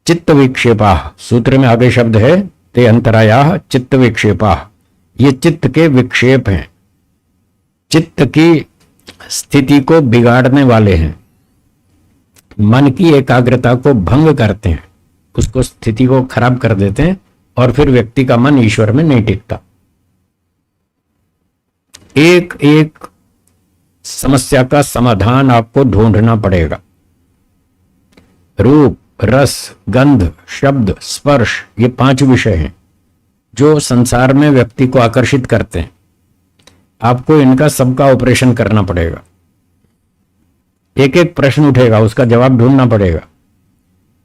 चित्त विक्षेपा, सूत्र में आगे शब्द है ते अंतराया चित्त विक्षेपा, ये चित्त के विक्षेप हैं, चित्त की स्थिति को बिगाड़ने वाले हैं, मन की एकाग्रता को भंग करते हैं, उसको, स्थिति को खराब कर देते हैं और फिर व्यक्ति का मन ईश्वर में नहीं टिकता। एक एक समस्या का समाधान आपको ढूंढना पड़ेगा। रूप, रस, गंध, शब्द, स्पर्श, ये 5 विषय हैं जो संसार में व्यक्ति को आकर्षित करते हैं। आपको इनका सबका ऑपरेशन करना पड़ेगा। एक एक प्रश्न उठेगा, उसका जवाब ढूंढना पड़ेगा।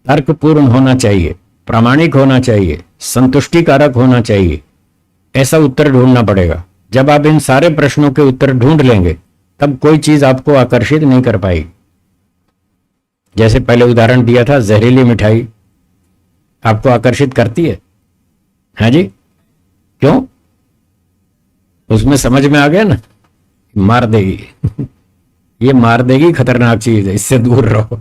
तर्कपूर्ण होना चाहिए, प्रामाणिक होना चाहिए, संतुष्टिकारक होना चाहिए, ऐसा उत्तर ढूंढना पड़ेगा। जब आप इन सारे प्रश्नों के उत्तर ढूंढ लेंगे तब कोई चीज आपको आकर्षित नहीं कर पाएगी। जैसे पहले उदाहरण दिया था, जहरीली मिठाई आपको आकर्षित करती है? हाँ जी, क्यों? उसमें समझ में आ गया ना, मार देगी ये मार देगी, खतरनाक चीज है, इससे दूर रहो।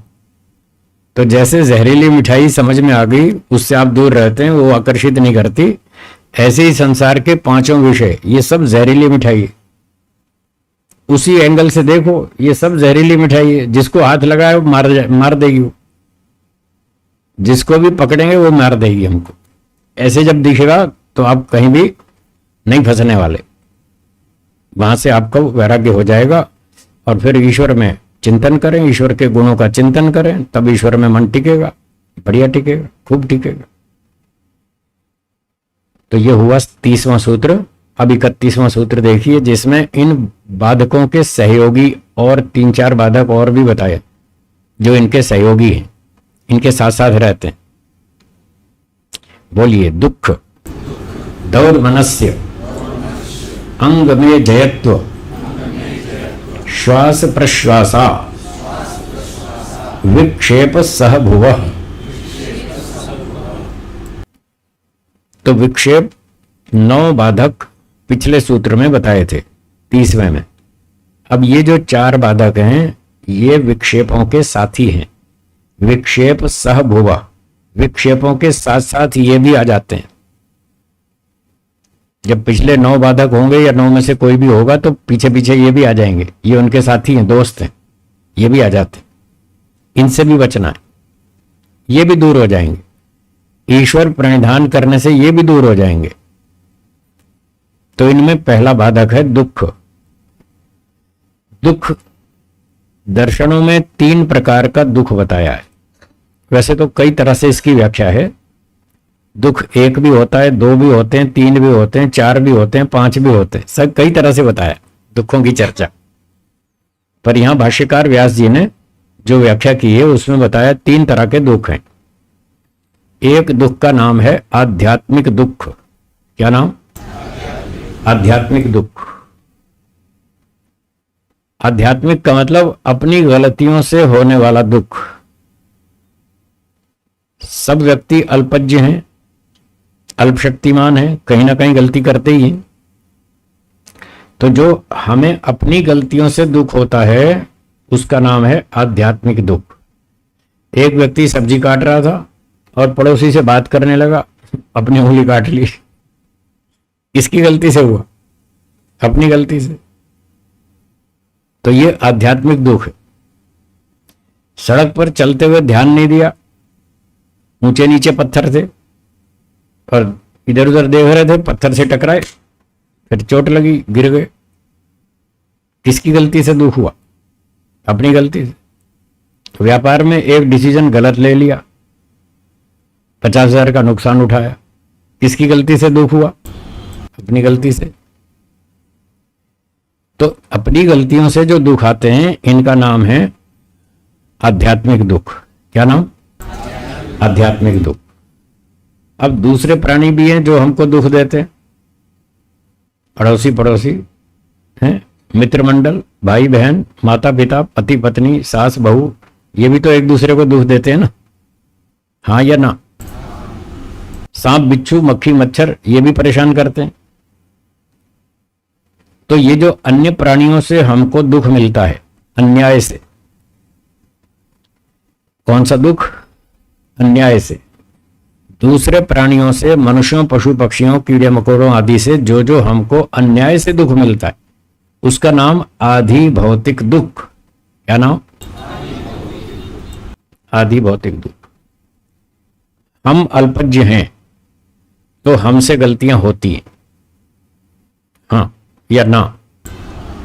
तो जैसे जहरीली मिठाई समझ में आ गई, उससे आप दूर रहते हैं, वो आकर्षित नहीं करती, ऐसे ही संसार के 5 विषय, ये सब जहरीली मिठाई है। उसी एंगल से देखो, ये सब जहरीली मिठाई है, जिसको हाथ लगाए वो मार देगी, वो जिसको भी पकड़ेंगे वो मार देगी हमको। ऐसे जब दिखेगा तो आप कहीं भी नहीं फंसने वाले, वहां से आपका वैराग्य हो जाएगा और फिर ईश्वर में चिंतन करें, ईश्वर के गुणों का चिंतन करें, तब ईश्वर में मन टिकेगा, बढ़िया टिकेगा, खूब टिकेगा। तो ये हुआ 30वां सूत्र। अब 31वां सूत्र देखिए, जिसमें इन बाधकों के सहयोगी और 3-4 बाधक और भी बताए जो इनके सहयोगी हैं, इनके साथ साथ रहते हैं। बोलिए, दुख दौर मनस्य अंग में जयत्व श्वास प्रश्वासा विक्षेप सह भुवः। तो विक्षेप 9 बाधक पिछले सूत्र में बताए थे, 30वें में। अब ये जो 4 बाधक हैं ये विक्षेपों के साथी हैं। विक्षेप सह भुवः, विक्षेपों के साथ साथ ये भी आ जाते हैं। जब पिछले 9 बाधक होंगे या 9 में से कोई भी होगा तो पीछे पीछे ये भी आ जाएंगे, ये उनके साथी हैं, दोस्त हैं, ये भी आ जाते हैं। इनसे भी बचना है, ये भी दूर हो जाएंगे। ईश्वर प्रणिधान करने से ये भी दूर हो जाएंगे। तो इनमें पहला बाधक है दुख। दुख दर्शनों में 3 प्रकार का दुख बताया है। वैसे तो कई तरह से इसकी व्याख्या है। दुख 1 भी होता है, 2 भी होते हैं, 3 भी होते हैं, 4 भी होते हैं, 5 भी होते हैं, सब कई तरह से बताया दुखों की चर्चा। पर यहां भाष्यकार व्यास जी ने जो व्याख्या की है उसमें बताया 3 तरह के दुख हैं। एक दुख का नाम है आध्यात्मिक दुख। क्या नाम? आध्यात्मिक दुख। आध्यात्मिक का मतलब अपनी गलतियों से होने वाला दुख। सब व्यक्ति अल्पज्ञ हैं, अल्पशक्तिमान हैं, कहीं ना कहीं गलती करते ही हैं। तो जो हमें अपनी गलतियों से दुख होता है उसका नाम है आध्यात्मिक दुख। एक व्यक्ति सब्जी काट रहा था और पड़ोसी से बात करने लगा, अपनी उंगली काट ली। किसकी गलती से हुआ? अपनी गलती से। तो ये आध्यात्मिक दुख है। सड़क पर चलते हुए ध्यान नहीं दिया, ऊंचे नीचे पत्थर थे और इधर उधर देख रहे थे, पत्थर से टकराए, फिर चोट लगी, गिर गए। किसकी गलती से दुख हुआ? अपनी गलती से। व्यापार में एक डिसीजन गलत ले लिया, 50,000 का नुकसान उठाया, किसकी गलती से दुख हुआ? अपनी गलती से। तो अपनी गलतियों से जो दुख आते हैं इनका नाम है आध्यात्मिक दुख। क्या नाम? आध्यात्मिक दुख। अब दूसरे प्राणी भी हैं जो हमको दुख देते हैं, अड़ोसी पड़ोसी हैं, मित्र मंडल, भाई बहन, माता पिता, पति पत्नी, सास बहू, ये भी तो एक दूसरे को दुख देते हैं ना। हाँ या ना? सांप, बिच्छू, मक्खी, मच्छर ये भी परेशान करते हैं। तो ये जो अन्य प्राणियों से हमको दुख मिलता है अन्याय से, कौन सा दुख? अन्याय से। दूसरे प्राणियों से, मनुष्यों, पशु पक्षियों, कीड़े मकोड़ों आदि से जो जो हमको अन्याय से दुख मिलता है उसका नाम आधि भौतिक दुख। क्या नाम? आधि भौतिक दुख। हम अल्पज्ञ हैं तो हमसे गलतियां होती हैं, हाँ या ना?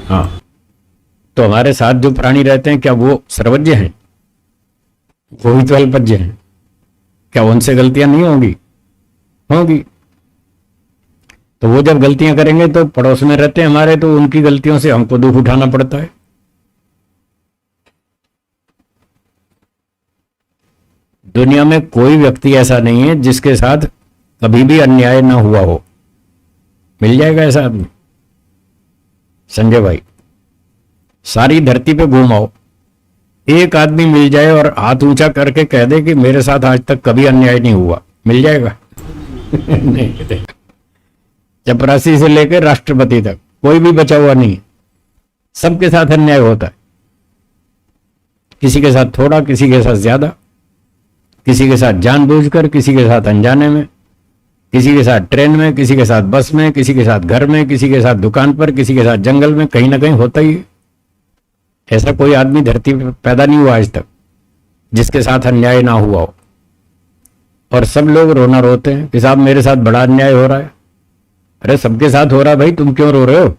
हाँ। तो हमारे साथ जो प्राणी रहते हैं क्या वो सर्वज्ञ हैं? वो भी तो अल्पज्ञ हैं। क्या उनसे गलतियां नहीं होंगी? होगी। तो वो जब गलतियां करेंगे तो पड़ोस में रहते हैं हमारे, तो उनकी गलतियों से हमको दुख उठाना पड़ता है। दुनिया में कोई व्यक्ति ऐसा नहीं है जिसके साथ कभी भी अन्याय ना हुआ हो। मिल जाएगा ऐसा आदमी? संजय भाई, सारी धरती पे घूमाओ, एक आदमी मिल जाए और हाथ ऊंचा करके कह दे कि मेरे साथ आज तक कभी अन्याय नहीं हुआ, मिल जाएगा? नहीं। चपरासी से लेकर राष्ट्रपति तक कोई भी बचा हुआ नहीं, सबके साथ अन्याय होता है। किसी के साथ थोड़ा, किसी के साथ ज्यादा, किसी के साथ जानबूझकर, किसी के साथ अनजाने में, किसी के साथ ट्रेन में, किसी के साथ बस में, किसी के साथ घर में, किसी के साथ दुकान पर, किसी के साथ जंगल में, कहीं ना कहीं होता ही है। ऐसा कोई आदमी धरती पर पैदा नहीं हुआ आज तक जिसके साथ अन्याय ना हुआ हो। और सब लोग रोना रोते हैं कि साहब मेरे साथ बड़ा अन्याय हो रहा है। अरे सबके साथ हो रहा है भाई, तुम क्यों रो रहे हो?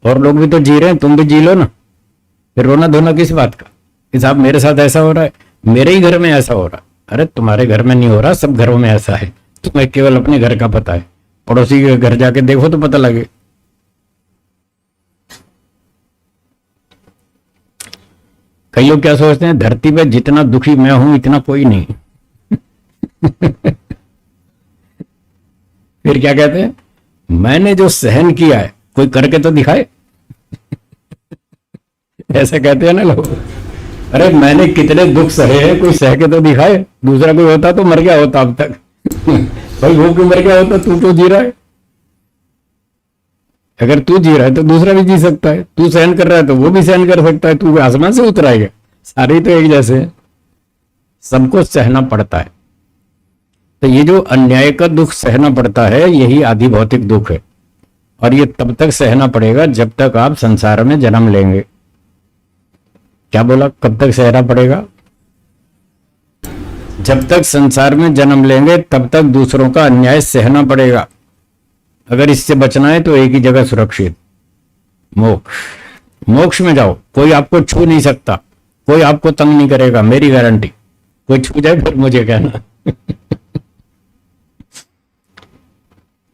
और लोग भी तो जी रहे हैं, तुम भी जी लो ना। फिर रोना धोना किस बात का कि साहब मेरे साथ ऐसा हो रहा है, मेरे ही घर में ऐसा हो रहा है। अरे तुम्हारे घर में नहीं हो रहा, सब घरों में ऐसा है, तुम्हें केवल अपने घर का पता है। पड़ोसी के घर जाके देखो तो पता लगे। कई लोग क्या सोचते हैं, धरती पे जितना दुखी मैं हूं इतना कोई नहीं। फिर क्या कहते हैं, मैंने जो सहन किया है कोई करके तो दिखाए। ऐसा कहते हैं ना लोग। अरे मैंने कितने दुख सहे हैं, कोई सह के तो दिखाए। दूसरा कोई होता तो मर गया होता अब तक। भाई वो क्यों मर गया होता, तू तो जी रहा है। अगर तू जी रहा है तो दूसरा भी जी सकता है, तू सहन कर रहा है तो वो भी सहन कर सकता है। तू आसमान से उतर आएगा? सारे तो एक जैसे हैं, सबको सहना पड़ता है। तो ये जो अन्याय का दुख सहना पड़ता है यही आदि भौतिक दुख है। और ये तब तक सहना पड़ेगा जब तक आप संसार में जन्म लेंगे। क्या बोला? कब तक सहना पड़ेगा? जब तक संसार में जन्म लेंगे तब तक दूसरों का अन्याय सहना पड़ेगा। अगर इससे बचना है तो एक ही जगह सुरक्षित, मोक्ष। मोक्ष में जाओ, कोई आपको छू नहीं सकता, कोई आपको तंग नहीं करेगा, मेरी गारंटी। कोई छू जाए फिर मुझे कहना।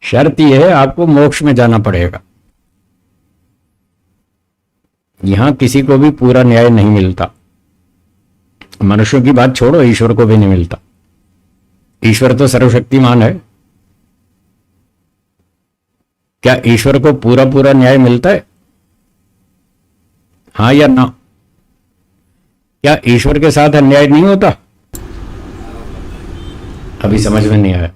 शर्त यह है आपको मोक्ष में जाना पड़ेगा। यहां किसी को भी पूरा न्याय नहीं मिलता। मनुष्यों की बात छोड़ो, ईश्वर को भी नहीं मिलता। ईश्वर तो सर्वशक्तिमान है। क्या ईश्वर को पूरा पूरा न्याय मिलता है? हाँ या ना? क्या ईश्वर के साथ अन्याय नहीं होता? अभी समझ में नहीं आया।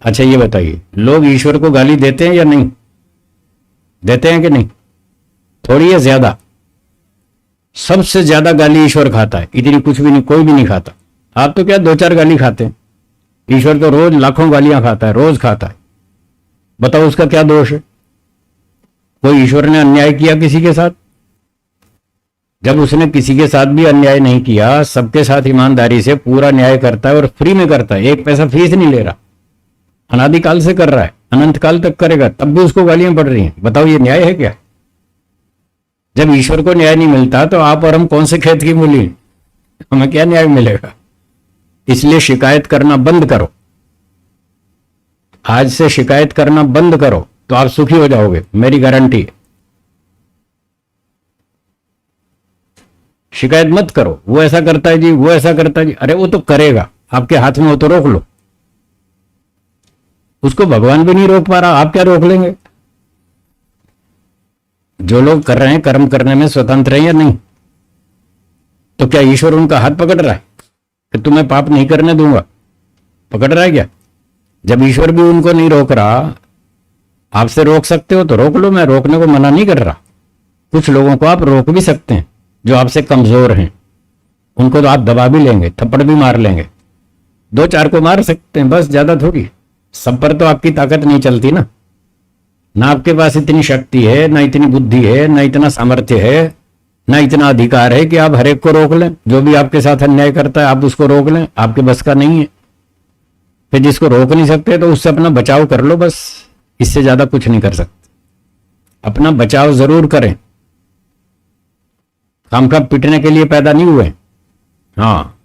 अच्छा ये बताइए, लोग ईश्वर को गाली देते हैं या नहीं? देते हैं कि नहीं? थोड़ी है ज्यादा? सबसे ज्यादा गाली ईश्वर खाता है। इतनी कुछ भी नहीं, कोई भी नहीं खाता। आप तो क्या 2-4 गाली खाते हैं, ईश्वर तो रोज लाखों गालियां खाता है, रोज खाता है। बताओ उसका क्या दोष है? कोई ईश्वर ने अन्याय किया किसी के साथ? जब उसने किसी के साथ भी अन्याय नहीं किया, सबके साथ ईमानदारी से पूरा न्याय करता है और फ्री में करता है, एक पैसा फीस नहीं ले रहा, अनादिकाल से कर रहा है, अनंत काल तक करेगा, तब भी उसको गालियां पड़ रही हैं। बताओ ये न्याय है क्या? जब ईश्वर को न्याय नहीं मिलता तो आप और हम कौन से खेत की मूली, हमें क्या न्याय मिलेगा? इसलिए शिकायत करना बंद करो। आज से शिकायत करना बंद करो तो आप सुखी हो जाओगे, मेरी गारंटी है। शिकायत मत करो, वो ऐसा करता है जी, वो ऐसा करता है जी। अरे वो तो करेगा, आपके हाथ में हो तो रोक लो। उसको भगवान भी नहीं रोक पा रहा, आप क्या रोक लेंगे? जो लोग कर रहे हैं कर्म करने में स्वतंत्र है या नहीं? तो क्या ईश्वर उनका हाथ पकड़ रहा है? कि तुम्हें पाप नहीं करने दूंगा, पकड़ रहा है क्या? जब ईश्वर भी उनको नहीं रोक रहा, आपसे रोक सकते हो तो रोक लो, मैं रोकने को मना नहीं कर रहा। कुछ लोगों को आप रोक भी सकते हैं जो आपसे कमजोर हैं, उनको तो आप दबा भी लेंगे, थप्पड़ भी मार लेंगे, दो चार को मार सकते हैं बस, ज्यादा थोड़ी। सब पर तो आपकी ताकत नहीं चलती ना आपके पास इतनी शक्ति है, ना इतनी बुद्धि है, ना इतना सामर्थ्य है, ना इतना अधिकार है कि आप हर एक को रोक लें। जो भी आपके साथ अन्याय करता है आप उसको रोक लें, आपके बस का नहीं है। फिर जिसको रोक नहीं सकते तो उससे अपना बचाव कर लो बस, इससे ज्यादा कुछ नहीं कर सकते। अपना बचाव जरूर करें, खामखा पिटने के लिए पैदा नहीं हुए। हाँ,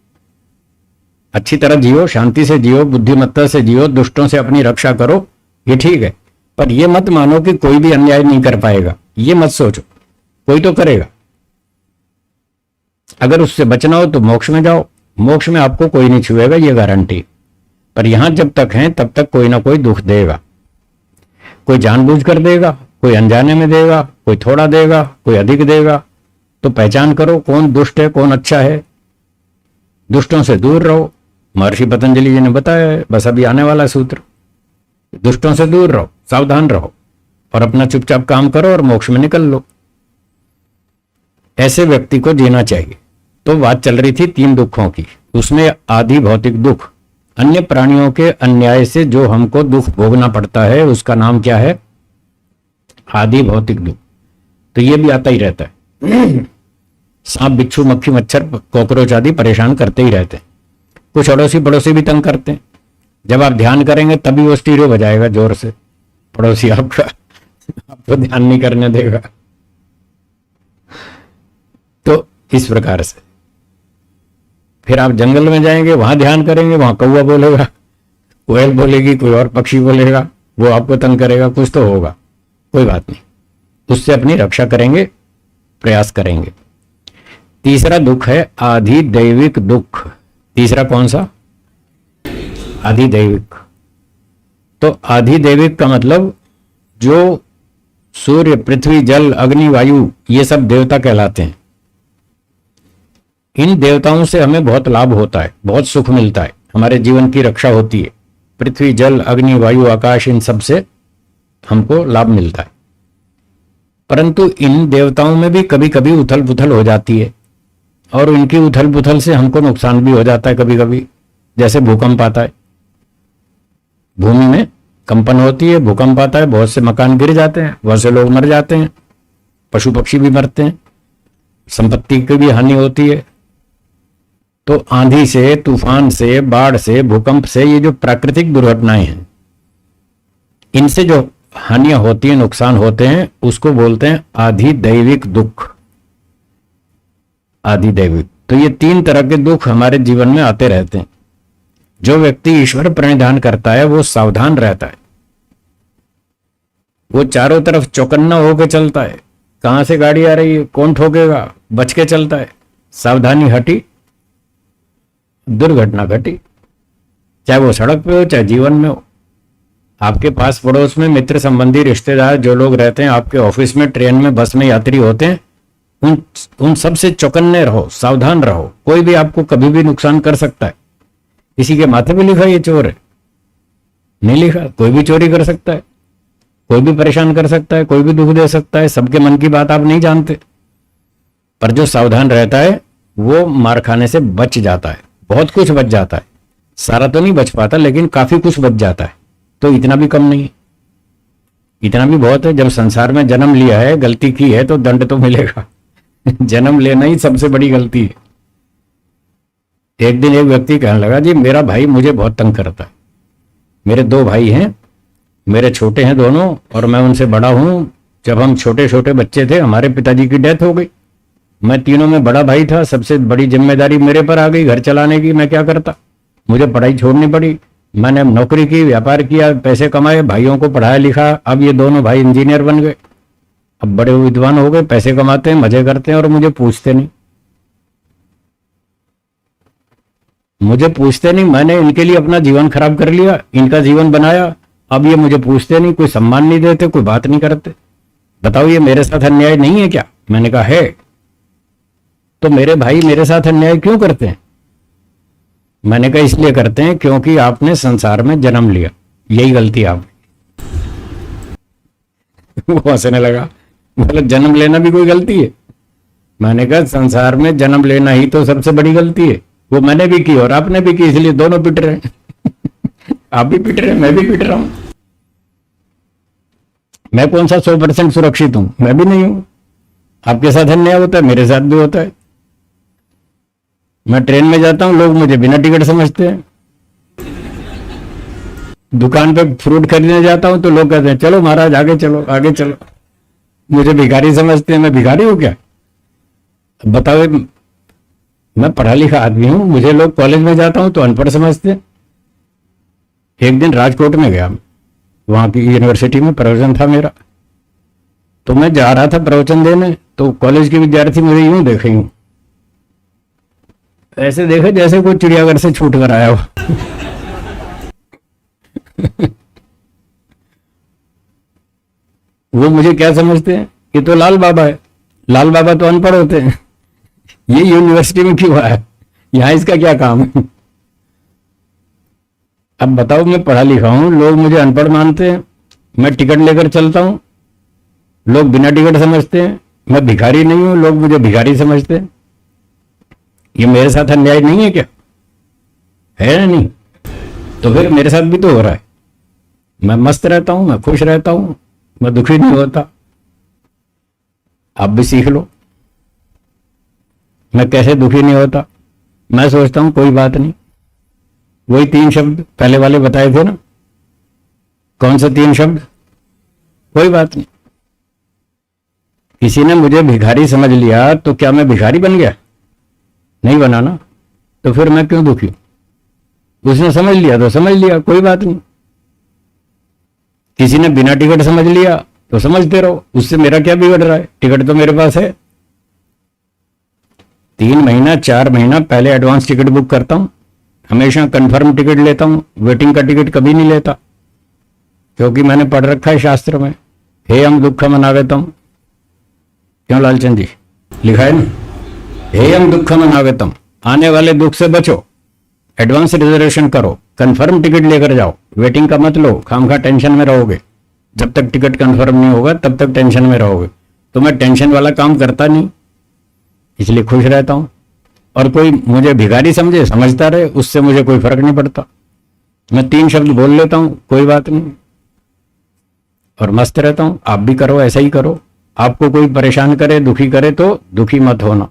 अच्छी तरह जियो, शांति से जियो, बुद्धिमत्ता से जियो, दुष्टों से अपनी रक्षा करो, ये ठीक है। पर ये मत मानो कि कोई भी अन्याय नहीं कर पाएगा, ये मत सोचो, कोई तो करेगा। अगर उससे बचना हो तो मोक्ष में जाओ, मोक्ष में आपको कोई नहीं छुएगा, ये गारंटी। पर यहां जब तक हैं तब तक कोई ना कोई दुख देगा, कोई जानबूझकर देगा, कोई अनजाने में देगा, कोई थोड़ा देगा, कोई अधिक देगा। तो पहचान करो कौन दुष्ट है कौन अच्छा है, दुष्टों से दूर रहो। महर्षि पतंजलि जी ने बताया है, बस अभी आने वाला सूत्र, दुष्टों से दूर रहो, सावधान रहो और अपना चुपचाप काम करो और मोक्ष में निकल लो। ऐसे व्यक्ति को जीना चाहिए। तो बात चल रही थी 3 दुखों की, उसमें आदि भौतिक दुख, अन्य प्राणियों के अन्याय से जो हमको दुख भोगना पड़ता है उसका नाम क्या है? आदि भौतिक दुख। तो ये भी आता ही रहता है। सांप, बिच्छू, मक्खी, मच्छर, कॉकरोच आदि परेशान करते ही रहते हैं। कुछ अड़ोसी पड़ोसी भी तंग करते हैं। जब आप ध्यान करेंगे तभी वो स्टीरियो बजाएगा जोर से, पड़ोसी आपका आपको ध्यान नहीं करने देगा। तो इस प्रकार से फिर आप जंगल में जाएंगे, वहां ध्यान करेंगे, वहां कौवा बोलेगा, कोयल बोलेगी, कोई और पक्षी बोलेगा, वो आपको तंग करेगा, कुछ तो होगा। कोई बात नहीं, उससे अपनी रक्षा करेंगे, प्रयास करेंगे। तीसरा दुख है आधिदैविक दुख। तीसरा कौन सा? आधिदैविक। तो आधिदैविक का मतलब जो सूर्य, पृथ्वी, जल, अग्नि, वायु, ये सब देवता कहलाते हैं। इन देवताओं से हमें बहुत लाभ होता है, बहुत सुख मिलता है, हमारे जीवन की रक्षा होती है। पृथ्वी, जल, अग्नि, वायु, आकाश, इन सब से हमको लाभ मिलता है। परंतु इन देवताओं में भी कभी कभी उथल पुथल हो जाती है और इनकी उथल पुथल से हमको नुकसान भी हो जाता है कभी कभी। जैसे भूकंप आता है, भूमि में कंपन होती है, भूकंप आता है, बहुत से मकान गिर जाते हैं, बहुत से लोग मर जाते हैं, पशु पक्षी भी मरते हैं, संपत्ति की भी हानि होती है। तो आंधी से, तूफान से, बाढ़ से, भूकंप से, ये जो प्राकृतिक दुर्घटनाएं हैं, इनसे जो हानियां होती हैं, नुकसान होते हैं, उसको बोलते हैं आधिदैविक दुख। आधिदैविक। तो ये 3 तरह के दुख हमारे जीवन में आते रहते हैं। जो व्यक्ति ईश्वर प्रणिधान करता है वो सावधान रहता है, वो चारों तरफ चौकन्ना होकर चलता है। कहां से गाड़ी आ रही है, कौन ठोकेगा, बच के चलता है। सावधानी हटी, दुर्घटना घटी, चाहे वो सड़क पे हो चाहे जीवन में हो। आपके पास पड़ोस में मित्र संबंधी रिश्तेदार जो लोग रहते हैं, आपके ऑफिस में, ट्रेन में, बस में यात्री होते हैं, उन सब से चौकन्ने रहो, सावधान रहो। कोई भी आपको कभी भी नुकसान कर सकता है। किसी के माथे पे लिखा ये चोर है, नहीं लिखा, कोई भी चोरी कर सकता है, कोई भी परेशान कर सकता है, कोई भी दुख दे सकता है। सबके मन की बात आप नहीं जानते। पर जो सावधान रहता है वो मार खाने से बच जाता है, बहुत कुछ बच जाता है। सारा तो नहीं बच पाता लेकिन काफी कुछ बच जाता है। तो इतना भी कम नहीं है, इतना भी बहुत है। जब संसार में जन्म लिया है, गलती की है तो दंड तो मिलेगा। जन्म लेना ही सबसे बड़ी गलती है। एक दिन एक व्यक्ति कहने लगा, जी मेरा भाई मुझे बहुत तंग करता है। मेरे 2 भाई हैं, मेरे छोटे हैं दोनों और मैं उनसे बड़ा हूं। जब हम छोटे छोटे बच्चे थे हमारे पिताजी की डेथ हो गई, मैं तीनों में बड़ा भाई था, सबसे बड़ी जिम्मेदारी मेरे पर आ गई घर चलाने की। मैं क्या करता, मुझे पढ़ाई छोड़नी पड़ी। मैंने नौकरी की, व्यापार किया, पैसे कमाए, भाइयों को पढ़ाया लिखा। अब ये दोनों भाई इंजीनियर बन गए, अब बड़े विद्वान हो गए, पैसे कमाते हैं, मजे करते हैं और मुझे पूछते नहीं। मुझे पूछते नहीं, मैंने इनके लिए अपना जीवन खराब कर लिया, इनका जीवन बनाया। अब ये मुझे पूछते नहीं, कोई सम्मान नहीं देते, कोई बात नहीं करते। बताओ ये मेरे साथ अन्याय नहीं है क्या? मैंने कहा है। तो मेरे भाई मेरे साथ अन्याय क्यों करते हैं? मैंने कहा इसलिए करते हैं क्योंकि आपने संसार में जन्म लिया, यही गलती आपने। वो हंसने लगा, बोले जन्म लेना भी कोई गलती है? मैंने कहा संसार में जन्म लेना ही तो सबसे बड़ी गलती है। वो मैंने भी की और आपने भी की, इसलिए दोनों पिट रहे हैं। आप भी पिट रहे हैं, मैं भी पिट रहा हूं। मैं कौन सा 100% सुरक्षित हूं? मैं भी नहीं हूं। आपके साथ अन्याय होता है, मेरे साथ भी होता है। मैं ट्रेन में जाता हूं, लोग मुझे बिना टिकट समझते हैं। दुकान पे फ्रूट खरीदने जाता हूं तो लोग कहते हैं चलो महाराज आगे चलो आगे चलो। मुझे भिखारी समझते हैं। मैं भिखारी हूं क्या? बताओ, मैं पढ़ा लिखा आदमी हूं, मुझे लोग कॉलेज में जाता हूं तो अनपढ़ समझते हैं। एक दिन राजकोट में गया, वहां की यूनिवर्सिटी में प्रवचन था मेरा, तो मैं जा रहा था प्रवचन देने, तो कॉलेज के विद्यार्थी मुझे यूं देखे, यूं ऐसे देखे जैसे कोई चिड़ियाघर से छूट कर आया हो। वो मुझे क्या समझते हैं? ये तो लाल बाबा है। लाल बाबा तो अनपढ़ होते हैं। ये यूनिवर्सिटी में क्यों आया? यहां इसका क्या काम है? अब बताओ, मैं पढ़ा लिखा हूं, लोग मुझे अनपढ़ मानते हैं। मैं टिकट लेकर चलता हूं, लोग बिना टिकट समझते हैं। मैं भिखारी नहीं हूं, लोग मुझे भिखारी समझते हैं। ये मेरे साथ अन्याय नहीं है क्या? है ना? नहीं तो फिर मेरे साथ भी तो हो रहा है। मैं मस्त रहता हूं, मैं खुश रहता हूं, मैं दुखी नहीं होता। आप भी सीख लो मैं कैसे दुखी नहीं होता। मैं सोचता हूं कोई बात नहीं, वही 3 शब्द पहले वाले बताए थे ना। कौन से 3 शब्द? कोई बात नहीं। किसी ने मुझे भिखारी समझ लिया तो क्या मैं भिखारी बन गया? नहीं बना ना। तो फिर मैं क्यों दुखी? उसने समझ लिया तो समझ लिया, कोई बात नहीं। किसी ने बिना टिकट समझ लिया तो समझते रहो, उससे मेरा क्या बिगड़ रहा है? टिकट तो मेरे पास है। 3 महीना 4 महीना पहले एडवांस टिकट बुक करता हूं, हमेशा कंफर्म टिकट लेता हूं, वेटिंग का टिकट कभी नहीं लेता, क्योंकि मैंने पढ़ रखा है शास्त्र में, हे हम दुखम अनागतम। क्यों लालचंद जी? लिखा है ना, हे हम दुखम अनागतम, आने वाले दुख से बचो, एडवांस रिजर्वेशन करो, कंफर्म टिकट लेकर जाओ, वेटिंग का मत लो, खामखा टेंशन में रहोगे। जब तक टिकट कंफर्म नहीं होगा तब तक टेंशन में रहोगे। तो मैं टेंशन वाला काम करता नहीं, इसलिए खुश रहता हूं। और कोई मुझे भिखारी समझे, समझता रहे, उससे मुझे कोई फर्क नहीं पड़ता। मैं 3 शब्द बोल लेता हूं, कोई बात नहीं, और मस्त रहता हूं। आप भी करो, ऐसा ही करो। आपको कोई परेशान करे, दुखी करे तो दुखी मत होना,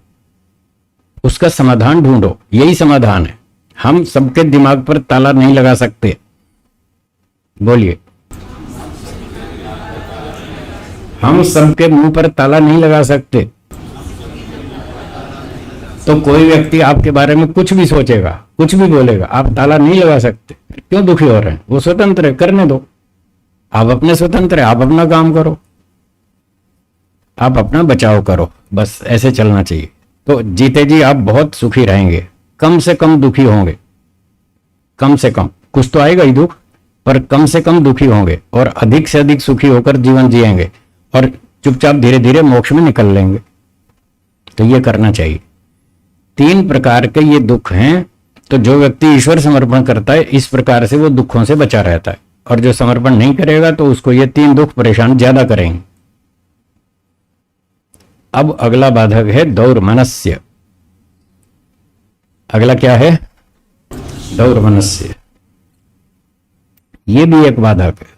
उसका समाधान ढूंढो, यही समाधान है। हम सबके दिमाग पर ताला नहीं लगा सकते। बोलिए, हम सबके मुंह पर ताला नहीं लगा सकते। तो कोई व्यक्ति आपके बारे में कुछ भी सोचेगा, कुछ भी बोलेगा, आप ताला नहीं लगा सकते। क्यों दुखी हो रहे हैं? वो स्वतंत्र है, करने दो। आप अपने स्वतंत्र है, आप अपना काम करो, आप अपना बचाव करो, बस ऐसे चलना चाहिए। तो जीते जी आप बहुत सुखी रहेंगे, कम से कम दुखी होंगे। कम से कम, कुछ तो आएगा ही दुख, पर कम से कम दुखी होंगे और अधिक से अधिक सुखी होकर जीवन जिएंगे और चुपचाप धीरे धीरे मोक्ष में निकल लेंगे। तो ये करना चाहिए। 3 प्रकार के ये दुख हैं। तो जो व्यक्ति ईश्वर समर्पण करता है, इस प्रकार से वो दुखों से बचा रहता है, और जो समर्पण नहीं करेगा तो उसको ये 3 दुख परेशान ज्यादा करेंगे। अब अगला बाधक है दौर्मनस्य। अगला क्या है? दौर्मनस्य। ये भी एक बाधक है,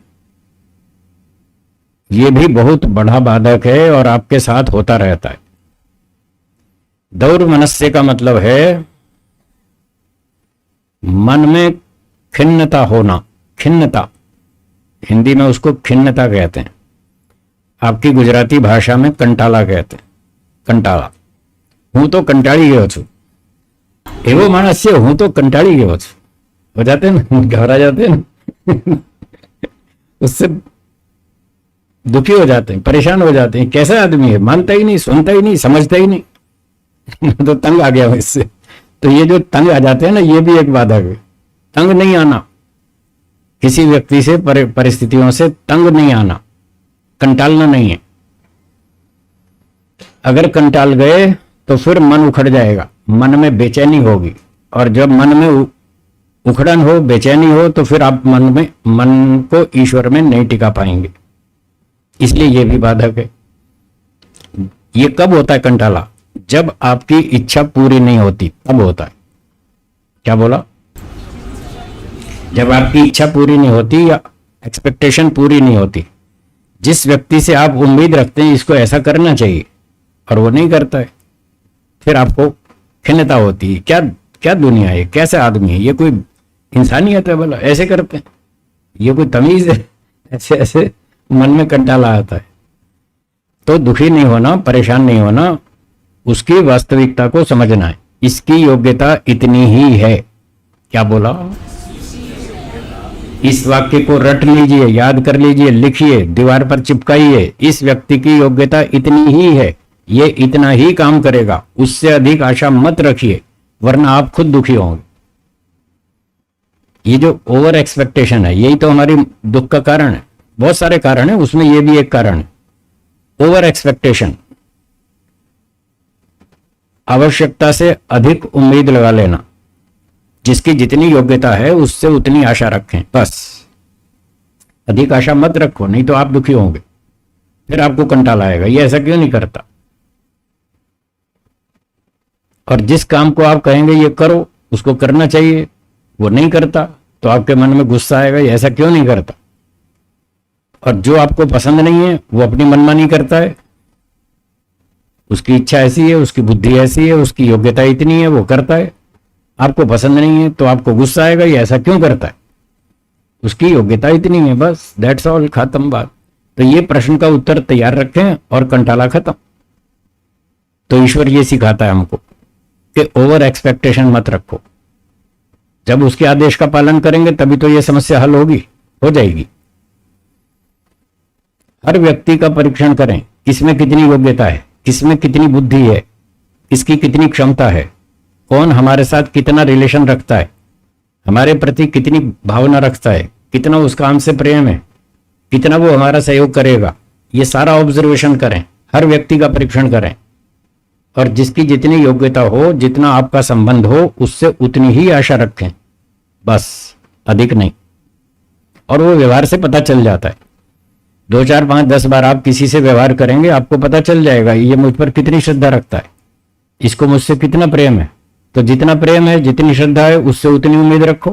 ये भी बहुत बड़ा बाधक है और आपके साथ होता रहता है। दौर्मनस्य का मतलब है मन में खिन्नता होना। खिन्नता, हिंदी में उसको खिन्नता कहते हैं, आपकी गुजराती भाषा में कंटाला कहते हैं। कंटाला, हूं तो कंटाળી गयो છું, एवो मानस છે, हूं तो कंटाળી गयो છું, हो जाते हैं ना, घबरा जाते हैं ना। उससे दुखी हो जाते हैं, परेशान हो जाते हैं। कैसा आदमी है, मानता ही नहीं, सुनता ही नहीं, समझता ही नहीं। तो तंग आ गया इससे। तो ये जो तंग आ जाते हैं ना, ये भी एक बाधक है। तंग नहीं आना, किसी व्यक्ति से, परिस्थितियों से तंग नहीं आना, कंटालना नहीं है। अगर कंटाल गए तो फिर मन उखड़ जाएगा, मन में बेचैनी होगी, और जब मन में उखड़न हो, बेचैनी हो, तो फिर आप मन को ईश्वर में नहीं टिका पाएंगे। इसलिए ये भी बाधक है। ये कब होता है कंटाला? जब आपकी इच्छा पूरी नहीं होती, तब होता है। क्या बोला? जब आपकी इच्छा पूरी नहीं होती या एक्सपेक्टेशन पूरी नहीं होती। जिस व्यक्ति से आप उम्मीद रखते हैं इसको ऐसा करना चाहिए और वो नहीं करता है, फिर आपको खिन्नता होती है। क्या क्या दुनिया है, कैसे आदमी है, ये कोई इंसानियत है? बोला ऐसे करते हैं, ये कोई तमीज है? ऐसे ऐसे मन में कंटाला आता है। तो दुखी नहीं होना, परेशान नहीं होना, उसकी वास्तविकता को समझना है। इसकी योग्यता इतनी ही है। क्या बोला? इस वाक्य को रट लीजिए, याद कर लीजिए, लिखिए, दीवार पर चिपकाइए। इस व्यक्ति की योग्यता इतनी ही है, ये इतना ही काम करेगा, उससे अधिक आशा मत रखिए, वरना आप खुद दुखी होंगे। ये जो ओवर एक्सपेक्टेशन है, यही तो हमारी दुख का कारण है। बहुत सारे कारण है, उसमें ये भी एक कारण है। ओवर एक्सपेक्टेशन, आवश्यकता से अधिक उम्मीद लगा लेना। जिसकी जितनी योग्यता है उससे उतनी आशा रखें, बस। अधिक आशा मत रखो, नहीं तो आप दुखी होंगे, फिर आपको कंटाला आएगा। ये ऐसा क्यों नहीं करता? और जिस काम को आप कहेंगे ये करो, उसको करना चाहिए, वो नहीं करता, तो आपके मन में गुस्सा आएगा, ये ऐसा क्यों नहीं करता? और जो आपको पसंद नहीं है वो अपनी मनमानी करता है। उसकी इच्छा ऐसी है, उसकी बुद्धि ऐसी है, उसकी योग्यता इतनी है, वो करता है। आपको पसंद नहीं है तो आपको गुस्सा आएगा, ये ऐसा क्यों करता है? उसकी योग्यता इतनी है, बस, दैट्स ऑल, खत्म बात। तो ये प्रश्न का उत्तर तैयार रखें और कंटाला खत्म। तो ईश्वर ये सिखाता है हमको कि ओवर एक्सपेक्टेशन मत रखो। जब उसके आदेश का पालन करेंगे तभी तो ये समस्या हल होगी, हो जाएगी। हर व्यक्ति का परीक्षण करें, किसमें कितनी योग्यता है, किसमें कितनी बुद्धि है, किसकी कितनी क्षमता है, कौन हमारे साथ कितना रिलेशन रखता है, हमारे प्रति कितनी भावना रखता है, कितना उसका हमसे प्रेम है, कितना वो हमारा सहयोग करेगा। ये सारा ऑब्जर्वेशन करें, हर व्यक्ति का परीक्षण करें, और जिसकी जितनी योग्यता हो, जितना आपका संबंध हो, उससे उतनी ही आशा रखें, बस, अधिक नहीं। और वो व्यवहार से पता चल जाता है। 2 4 5 10 बार आप किसी से व्यवहार करेंगे, आपको पता चल जाएगा ये मुझ पर कितनी श्रद्धा रखता है, इसको मुझसे कितना प्रेम है। तो जितना प्रेम है, जितनी श्रद्धा है, उससे उतनी उम्मीद रखो।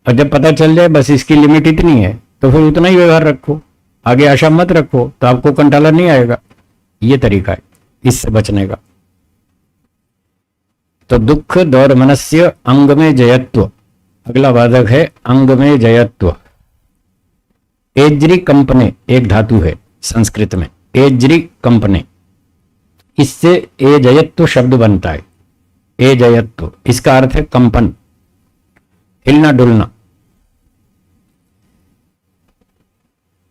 और जब पता चल जाए बस इसकी लिमिट इतनी है, तो फिर उतना ही व्यवहार रखो, आगे आशा मत रखो, तो आपको कंटाला नहीं आएगा। ये तरीका है इससे बचने का। तो दुख दौर्मनस्य अंग में जयत्व, अगला वादक है अंग में जयत्व। एज्री कंपने एक धातु है संस्कृत में, एज्री कंपने, इससे एजयत्व शब्द बनता है। एजयत्व, इसका अर्थ है कंपन, हिलना डुलना।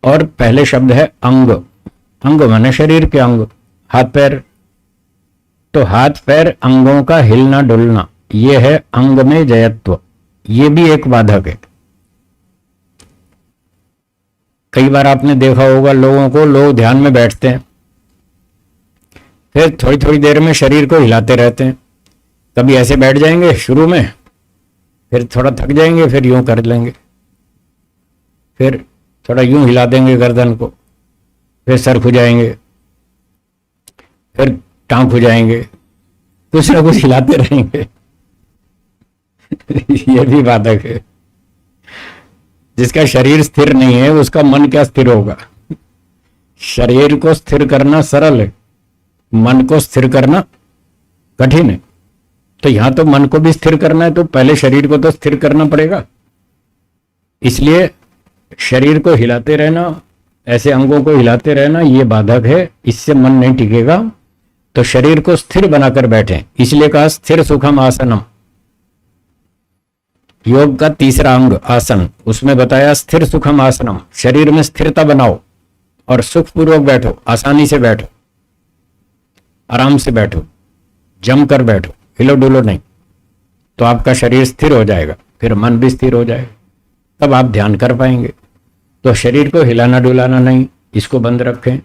और पहले शब्द है अंग, अंग माने शरीर के अंग, हाथ पैर। तो हाथ पैर अंगों का हिलना डुलना, यह है अंग में जयत्व। यह भी एक बाधक है। कई बार आपने देखा होगा लोगों को, लोग ध्यान में बैठते हैं, फिर थोड़ी थोड़ी देर में शरीर को हिलाते रहते हैं। कभी ऐसे बैठ जाएंगे शुरू में, फिर थोड़ा थक जाएंगे, फिर यूं कर लेंगे, फिर थोड़ा यूं हिला देंगे गर्दन को, फिर सर खुजाएंगे, फिर टांग खुजाएंगे, कुछ ना कुछ हिलाते रहेंगे। ये भी बाधक है। जिसका शरीर स्थिर नहीं है उसका मन क्या स्थिर होगा? शरीर को स्थिर करना सरल है, मन को स्थिर करना कठिन है। तो यहां तो मन को भी स्थिर करना है, तो पहले शरीर को तो स्थिर करना पड़ेगा। इसलिए शरीर को हिलाते रहना, ऐसे अंगों को हिलाते रहना, ये बाधक है, इससे मन नहीं टिकेगा। तो शरीर को स्थिर बनाकर बैठें, इसलिए कहा स्थिर सुखम आसनम। योग का तीसरा अंग आसन, उसमें बताया स्थिर सुखम आसनम। शरीर में स्थिरता बनाओ और सुखपूर्वक बैठो, आसानी से बैठो, आराम से बैठो, जम कर बैठो, हिलो डुलो नहीं। तो आपका शरीर स्थिर हो जाएगा, फिर मन भी स्थिर हो जाएगा, तब आप ध्यान कर पाएंगे। तो शरीर को हिलाना डुलाना नहीं, इसको बंद रखें।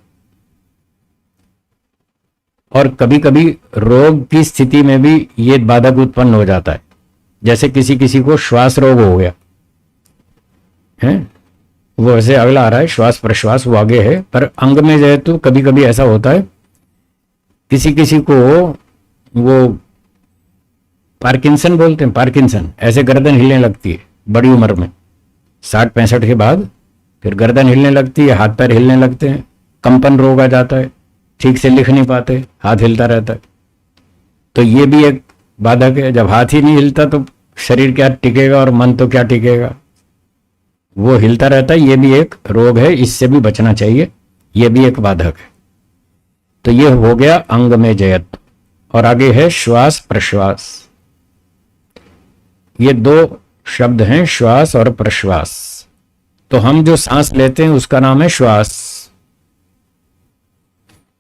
और कभी कभी रोग की स्थिति में भी ये बाधक उत्पन्न हो जाता है। जैसे किसी किसी को श्वास रोग हो गया है, वो ऐसे अगला आ रहा है, श्वास प्रश्वास वो आगे है, पर अंग में जो है तो कभी कभी ऐसा होता है, किसी किसी को वो पार्किंसन बोलते हैं, पार्किंसन, ऐसे गर्दन हिलने लगती है बड़ी उम्र में, 60-65 के बाद फिर गर्दन हिलने लगती है, हाथ पैर हिलने लगते हैं, कंपन रोग आ जाता है, ठीक से लिख नहीं पाते, हाथ हिलता रहता है। तो ये भी एक बाधक है। जब हाथ ही नहीं हिलता तो शरीर क्या टिकेगा और मन तो क्या टिकेगा, वो हिलता रहता है। ये भी एक रोग है, इससे भी बचना चाहिए, ये भी एक बाधक है। तो ये हो गया अंग में जयत। और आगे है श्वास प्रश्वास। ये दो शब्द हैं, श्वास और प्रश्वास। तो हम जो सांस लेते हैं उसका नाम है श्वास,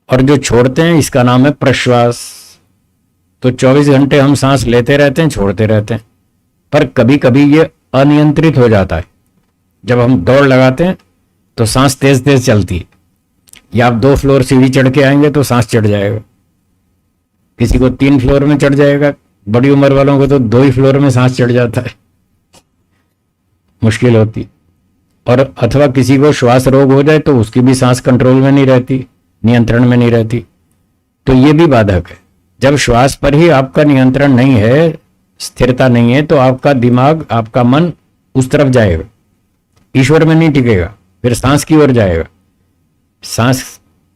और जो छोड़ते हैं इसका नाम है प्रश्वास। तो 24 घंटे हम सांस लेते रहते हैं, छोड़ते रहते हैं, पर कभी कभी ये अनियंत्रित हो जाता है। जब हम दौड़ लगाते हैं तो सांस तेज तेज चलती है, या आप 2 फ्लोर सीढ़ी चढ़ के आएंगे तो सांस चढ़ जाएगा, किसी को 3 फ्लोर में चढ़ जाएगा, बड़ी उम्र वालों को तो 2 ही फ्लोर में सांस चढ़ जाता है, मुश्किल होती। और अथवा किसी को श्वास रोग हो जाए तो उसकी भी सांस कंट्रोल में नहीं रहती, नियंत्रण में नहीं रहती। तो ये भी बाधक है। जब श्वास पर ही आपका नियंत्रण नहीं है, स्थिरता नहीं है, तो आपका दिमाग, आपका मन उस तरफ जाएगा, ईश्वर में नहीं टिकेगा, फिर सांस की ओर जाएगा, सांस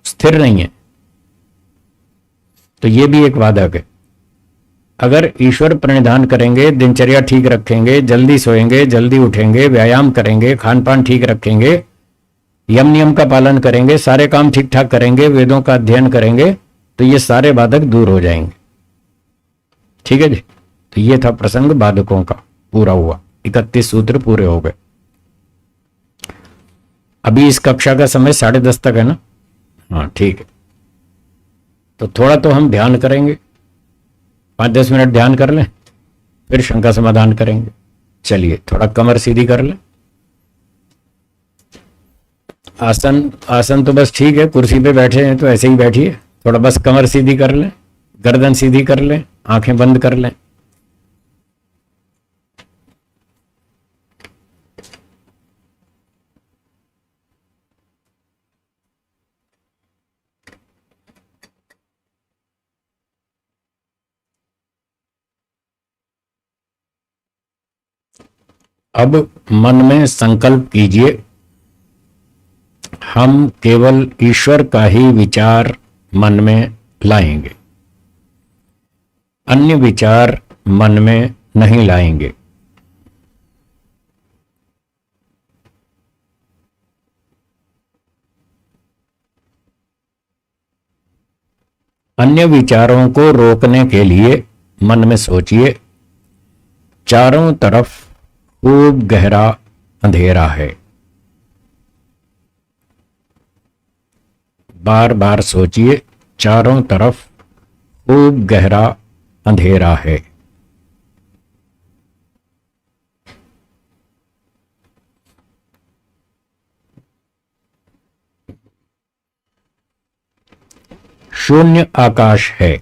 स्थिर नहीं है। तो ये भी एक बाधक है। अगर ईश्वर प्रणिधान करेंगे, दिनचर्या ठीक रखेंगे, जल्दी सोएंगे, जल्दी उठेंगे, व्यायाम करेंगे, खान पान ठीक रखेंगे, यम नियम का पालन करेंगे, सारे काम ठीक ठाक करेंगे, वेदों का अध्ययन करेंगे, तो ये सारे बाधक दूर हो जाएंगे। ठीक है जी। तो ये था प्रसंग बाधकों का, पूरा हुआ, 31 सूत्र पूरे हो गए। अभी इस कक्षा का समय 10:30 तक है ना? हाँ ठीक है। तो थोड़ा तो हम ध्यान करेंगे, 5-10 मिनट ध्यान कर लें, फिर शंका समाधान करेंगे। चलिए थोड़ा कमर सीधी कर लें। आसन तो बस ठीक है, कुर्सी पे बैठे हैं तो ऐसे ही बैठिए, थोड़ा बस कमर सीधी कर लें, गर्दन सीधी कर लें, आंखें बंद कर लें। अब मन में संकल्प कीजिए, हम केवल ईश्वर का ही विचार मन में लाएंगे, अन्य विचार मन में नहीं लाएंगे। अन्य विचारों को रोकने के लिए मन में सोचिए, चारों तरफ खूब गहरा अंधेरा है। बार बार सोचिए, चारों तरफ खूब गहरा अंधेरा है। शून्य आकाश है।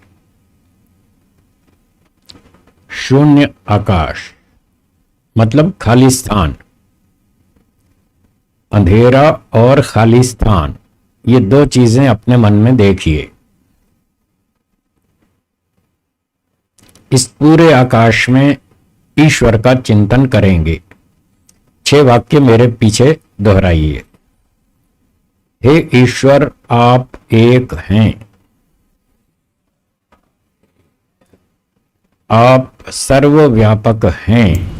शून्य आकाश मतलब खाली स्थान। अंधेरा और खाली स्थान, ये 2 चीजें अपने मन में देखिए। इस पूरे आकाश में ईश्वर का चिंतन करेंगे। 6 वाक्य मेरे पीछे दोहराइए। हे ईश्वर, आप एक हैं। आप सर्वव्यापक हैं।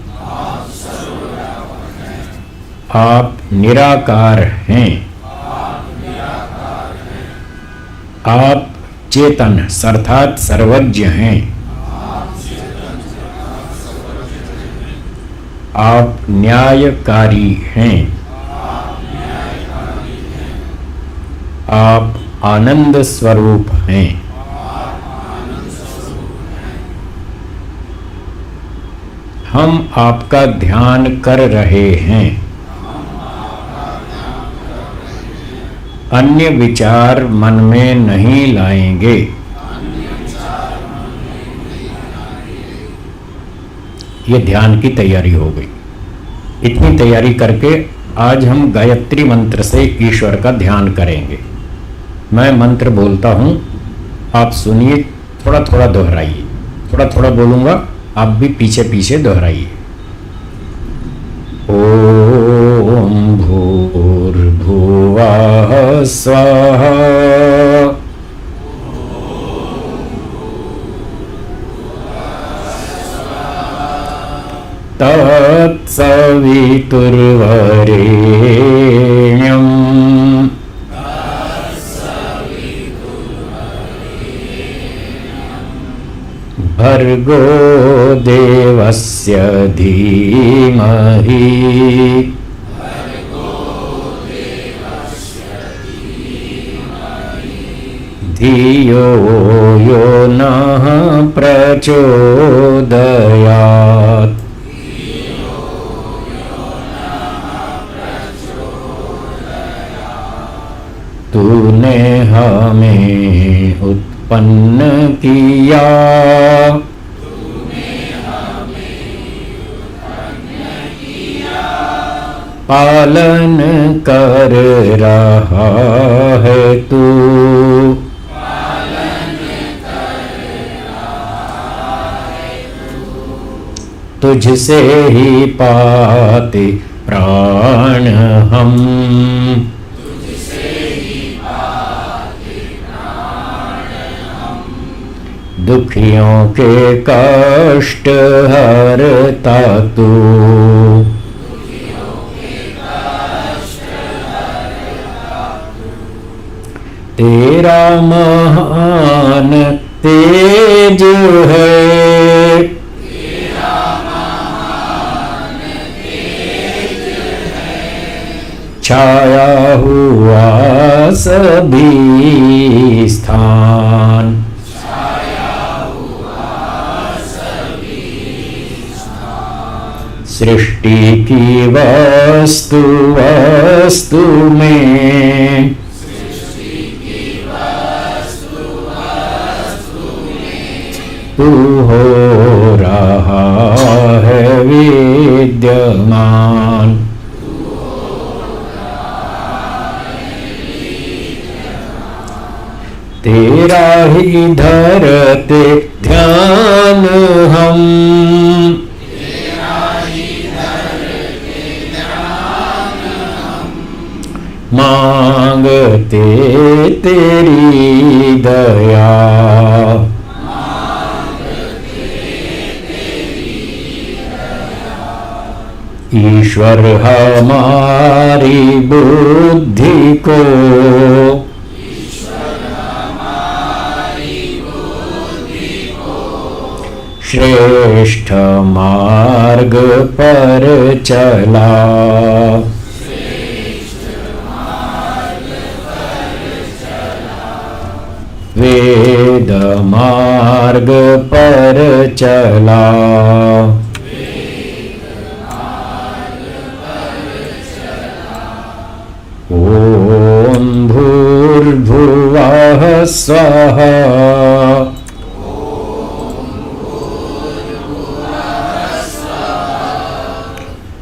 आप निराकार हैं। आप चेतन अर्थात सर्वज्ञ हैं। आप न्यायकारी हैं। आप आनंद स्वरूप हैं। हम आपका ध्यान कर रहे हैं। अन्य विचार मन में नहीं लाएंगे। ये ध्यान की तैयारी हो गई। इतनी तैयारी करके आज हम गायत्री मंत्र से ईश्वर का ध्यान करेंगे। मैं मंत्र बोलता हूं, आप सुनिए, थोड़ा थोड़ा दोहराइए। थोड़ा थोड़ा बोलूंगा, आप भी पीछे पीछे दोहराइए। ओम भूर्भुवः स्वः तत्सवितुर्वरेण्यम् भर्गो देवस्य धीमहि धियो यो नः प्रचोदयात्। तूने हमें उत्पन्न किया, पालन कर रहा है तू, तुझसे ही पाते प्राण हम, दुखियों के कष्ट हरता तू, तेरा महान तेज है, छाया हुआ सभी स्थान, सृष्टि की वस्तु वस्तु में, तू हो रहा है विद्यमान, तेरा ही धरते ध्यान हम, मांगते तेरी दया, ईश्वर हमारी बुद्धि को श्रेष्ठ मार्ग पर चला, वेद मार्ग पर चला, ओम भूर्भुवः स्वः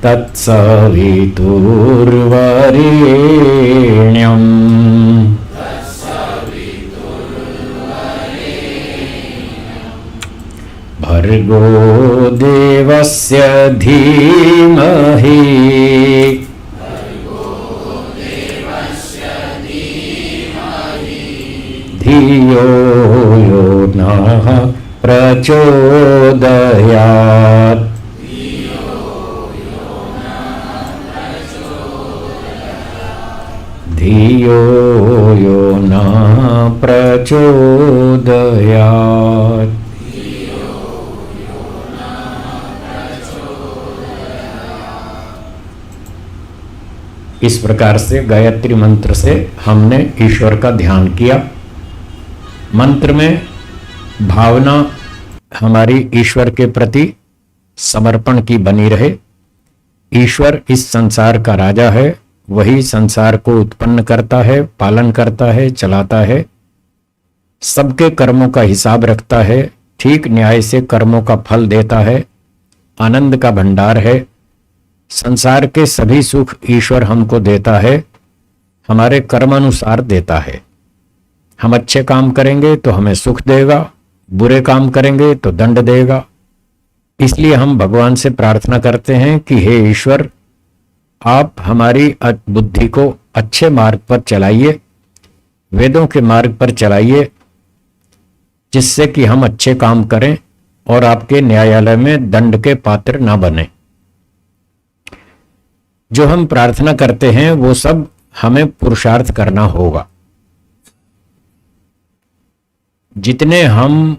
तत्सवितुर्वरेण्यम् भर्गो देवस्य धीमहि धियो यो नः प्रचोदयात्। धियो यो नः प्रचोदयात्। इस प्रकार से गायत्री मंत्र से हमने ईश्वर का ध्यान किया। मंत्र में भावना हमारी ईश्वर के प्रति समर्पण की बनी रहे। ईश्वर इस संसार का राजा है, वही संसार को उत्पन्न करता है, पालन करता है, चलाता है, सबके कर्मों का हिसाब रखता है, ठीक न्याय से कर्मों का फल देता है। आनंद का भंडार है। संसार के सभी सुख ईश्वर हमको देता है, हमारे कर्मानुसार देता है। हम अच्छे काम करेंगे तो हमें सुख देगा, बुरे काम करेंगे तो दंड देगा। इसलिए हम भगवान से प्रार्थना करते हैं कि हे ईश्वर, आप हमारी बुद्धि को अच्छे मार्ग पर चलाइए, वेदों के मार्ग पर चलाइए, जिससे कि हम अच्छे काम करें और आपके न्यायालय में दंड के पात्र ना बने। जो हम प्रार्थना करते हैं वो सब हमें पुरुषार्थ करना होगा। जितने हम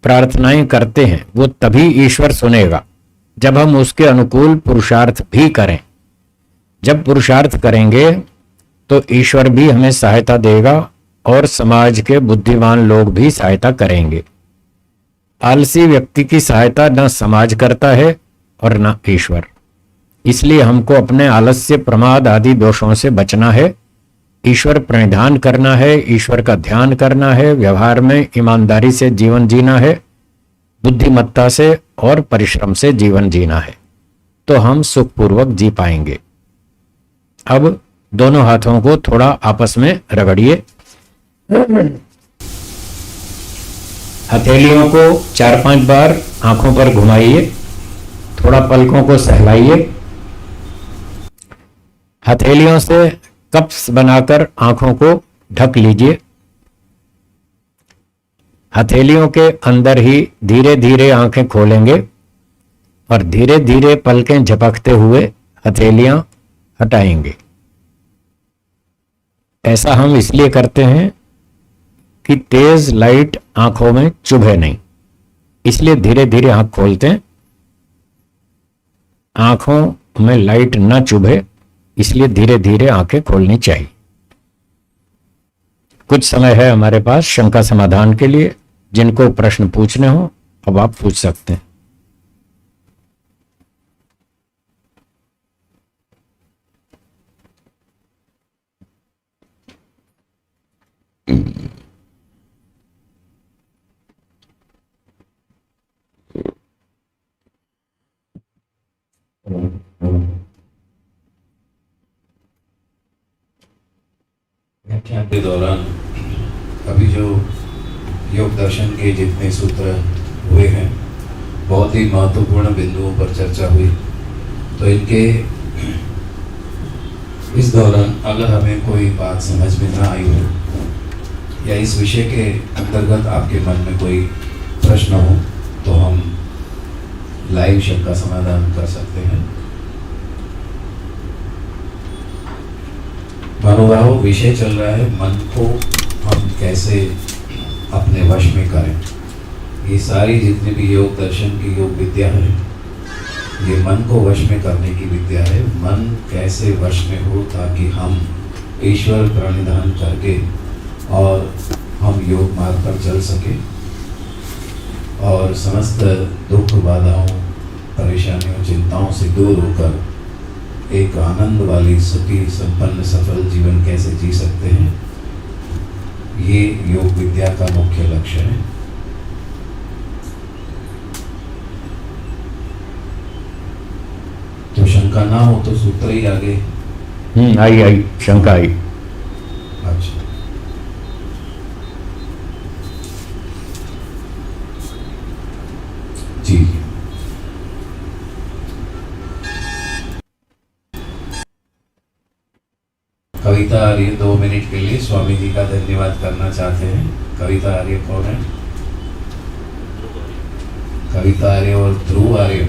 प्रार्थनाएं करते हैं वो तभी ईश्वर सुनेगा जब हम उसके अनुकूल पुरुषार्थ भी करें। जब पुरुषार्थ करेंगे तो ईश्वर भी हमें सहायता देगा और समाज के बुद्धिमान लोग भी सहायता करेंगे। आलसी व्यक्ति की सहायता न समाज करता है और न ईश्वर। इसलिए हमको अपने आलस्य, प्रमाद आदि दोषों से बचना है, ईश्वर प्रणिधान करना है, ईश्वर का ध्यान करना है, व्यवहार में ईमानदारी से जीवन जीना है, बुद्धिमत्ता से और परिश्रम से जीवन जीना है, तो हम सुखपूर्वक जी पाएंगे। अब दोनों हाथों को थोड़ा आपस में रगड़िए। हथेलियों को 4-5 बार आंखों पर घुमाइए, थोड़ा पलकों को सहलाइए। हथेलियों से कप्स बनाकर आंखों को ढक लीजिए। हथेलियों के अंदर ही धीरे धीरे आंखें खोलेंगे और धीरे धीरे पलकें झपकते हुए हथेलियां हटाएंगे। ऐसा हम इसलिए करते हैं कि तेज लाइट आंखों में चुभे नहीं, इसलिए धीरे धीरे आंख खोलते हैं। आंखों में लाइट न चुभे, इसलिए धीरे धीरे आंखें खोलनी चाहिए। कुछ समय है हमारे पास शंका समाधान के लिए। जिनको प्रश्न पूछने हो अब आप पूछ सकते हैं। व्याख्यान के दौरान अभी जो योग दर्शन के जितने सूत्र हुए हैं, बहुत ही महत्वपूर्ण बिंदुओं पर चर्चा हुई। तो इनके इस दौरान अगर हमें कोई बात समझ में ना आई हो या इस विषय के अंतर्गत आपके मन में कोई प्रश्न हो तो हम लाइव शंका समाधान कर सकते हैं। मनोभाव विषय चल रहा है, मन को हम कैसे अपने वश में करें। ये सारी जितनी भी योग दर्शन की योग विद्या है, ये मन को वश में करने की विद्या है। मन कैसे वश में हो ताकि हम ईश्वर प्रणिधान करके और हम योग मार्ग पर चल सके और समस्त दुख, बाधाओं, परेशानियों, चिंताओं से दूर होकर एक आनंद वाली, सुखी, संपन्न, सफल जीवन कैसे जी सकते हैं, ये योग विद्या का मुख्य लक्ष्य है। तो शंका ना हो तो सूत्र ही आगे। आई शंका आई। अच्छा, जी कविता आर्य 2 मिनट के लिए स्वामी जी का धन्यवाद करना चाहते हैं। कविता आर्य कौन है? कविता आर्य और ध्रुव आर्य।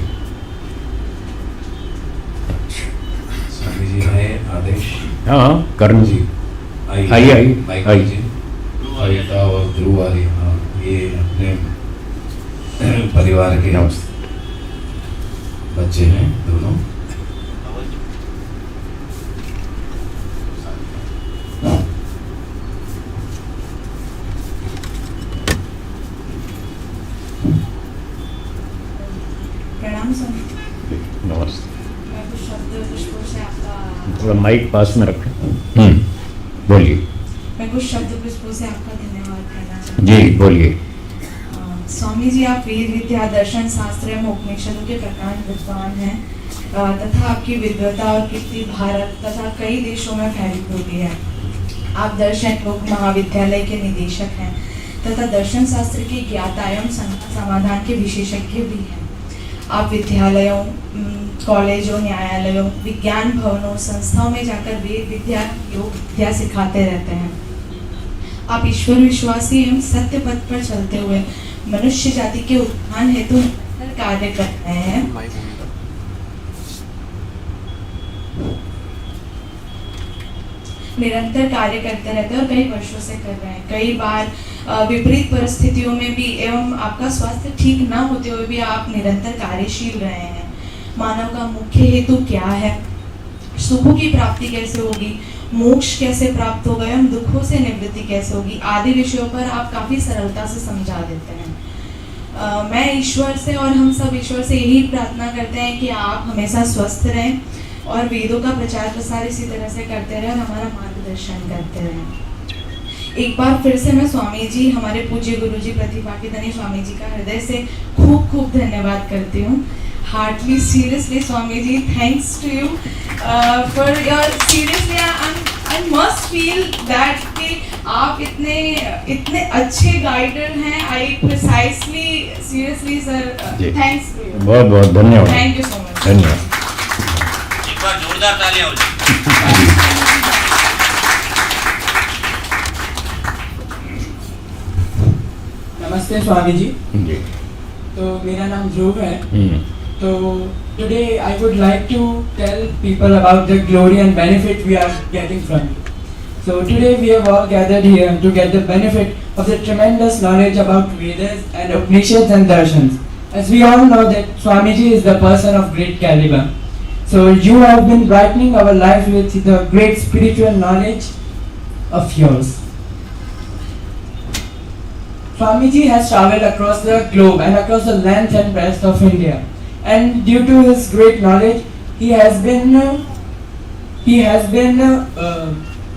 स्वामी जी है आदेश। हाँ, कर्ण जी आई माइकल जी। कविता और ध्रुव आर्य, हाँ, ये अपने परिवार के बच्चे हैं दोनों। प्रणाम सर। नमस्ते। मैं कुछ शब्द पुष्पों से आपका थोड़ा माइक पास में रखें। बोलिए। मैं कुछ शब्द पुष्पों से आपका धन्यवाद करना चाहती हूँ। जी बोलिए। स्वामी जी, आप वेद विद्या, दर्शन शास्त्र एवं उपनिषदों के प्रकांड विद्वान हैं तथा आपकी विद्वता और कीर्ति भारत तथा कई देशों में फैली हुई है। आप दर्शन योग महाविद्यालय के निदेशक हैं तथा दर्शन शास्त्र की ज्ञाता एवं समाधान के विशेषज्ञ भी हैं। आप विद्यालयों, कॉलेजों, न्यायालयों, विज्ञान भवनों, संस्थाओं में जाकर वेद विद्या, योग विद्या सिखाते रहते हैं। आप ईश्वर विश्वासी एवं सत्य पथ पर चलते हुए मनुष्य जाति के उत्थान हेतु कार्य कर रहे हैं। निरंतर कार्य करते रहते हैं और कई वर्षों से कर रहे हैं। कई बार विपरीत परिस्थितियों में भी एवं आपका स्वास्थ्य ठीक ना होते हुए भी आप निरंतर कार्यशील रहे हैं। मानव का मुख्य हेतु क्या है, सुखों की प्राप्ति कैसे होगी, मोक्ष कैसे प्राप्त होगा एवं दुखों से निवृत्ति कैसे होगी आदि विषयों पर आप काफ़ी सरलता से समझा देते हैं। मैं ईश्वर से और हम सब ईश्वर से यही प्रार्थना करते हैं कि आप हमेशा स्वस्थ रहें और वेदों का प्रचार प्रसार इसी तरह से करते रहें और हमारा मार्गदर्शन करते रहें। एक बार फिर से मैं स्वामी जी, हमारे पूज्य गुरु जी प्रतिभाकीधनी स्वामी जी का हृदय से खूब खूब धन्यवाद करती हूँ। Heartily, seriously Swami ji, thanks to you for your seriously I must feel that कि आप इतने अच्छे गाइडर हैं। I precisely, seriously sir, thanks to you. बहुत बहुत धन्यवाद। Thank you so much. धन्यवाद। एक बार जोरदार तालियां हो जाए। नमस्ते स्वामी जी। जी। तो मेरा नाम ध्रुव है। हम्म। तो today I would like to tell people about the glory and benefit we are getting from it. So today we have all gathered here to get the benefit of the tremendous knowledge about Vedas and Upanishads and Darshans. As we all know that Swamiji is the person of great caliber. So you have been brightening our lives with the great spiritual knowledge of yours. Swamiji has traveled across the globe and across the length and breadth of India. And due to his great knowledge, he has been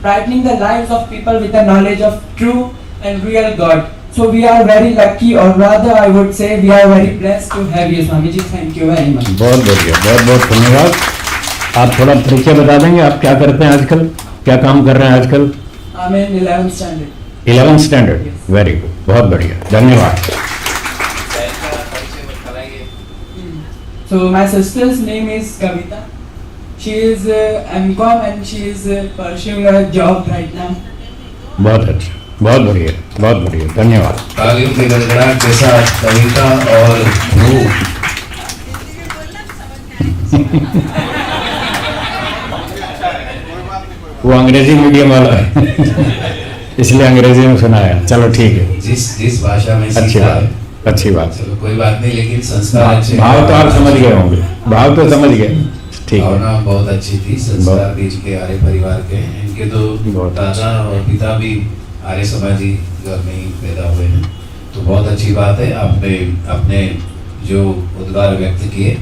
brightening the lives of people with the knowledge of true and real God. So we are very lucky, or rather I would say we are very blessed to have you, Swamiji. Thank you very much. बहुत बढ़िया, बहुत बहुत धन्यवाद। आप थोड़ा परिचय बता देंगे, आप क्या करते हैं आजकल, क्या काम कर रहे हैं आजकल? I'm in 11th standard. 11th standard, very good, बहुत बढ़िया, धन्यवाद। So my sister's name is Kavita. She is MCom and she is pursuing a job right now. बहुत अच्छा, बहुत बढ़िया, बहुत बढ़िया, धन्यवाद। तालियों के गड़गड़ाहट के साथ कविता और ध्रुव। वो अंग्रेजी मीडियम वाला है इसलिए अंग्रेजी में सुनाया। चलो ठीक है, जिस भाषा में अच्छी सीखा बात, है। अच्छी बात। चलो कोई बात नहीं, लेकिन संस्कार अच्छे भाव तो आप समझ गए होंगे, भाव तो समझ गए, ठीक है। भावना बहुत अच्छी थी, संस्कार बीच के आर्य परिवार के हैं। इनके तो बहुत दादा और पिता भी आर्य समाजी घर में ही पैदा हुए हैं, तो बहुत अच्छी बात है। आपने अपने जो उद्गार व्यक्त किए,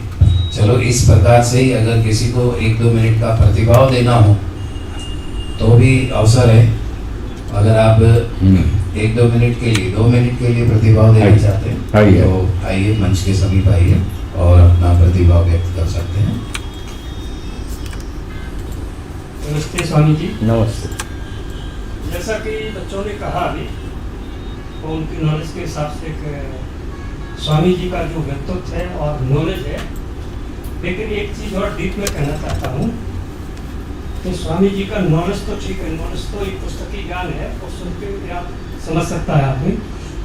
चलो इस प्रकार से ही अगर किसी को 1-2 मिनट का प्रतिभाव देना हो तो भी अवसर है। अगर आप 1-2 मिनट के लिए, 2 मिनट के लिए प्रतिभाव देना चाहते हैं तो आइए, मंच के समीप आइए और अपना प्रतिभाव व्यक्त कर सकते हैं। नमस्ते स्वामी जी। नमस्ते। जैसा कि बच्चों ने कहा अभी, तो उनकी नॉलेज के हिसाब से स्वामी जी का जो व्यक्तित्व है और नॉलेज है, लेकिन एक चीज़ और डीप में कहना चाहता हूँ कि स्वामी जी का नॉलेज तो ठीक है, नॉलेज तो एक पुस्तकीय ज्ञान है, और सुन के आप समझ सकता है, आदमी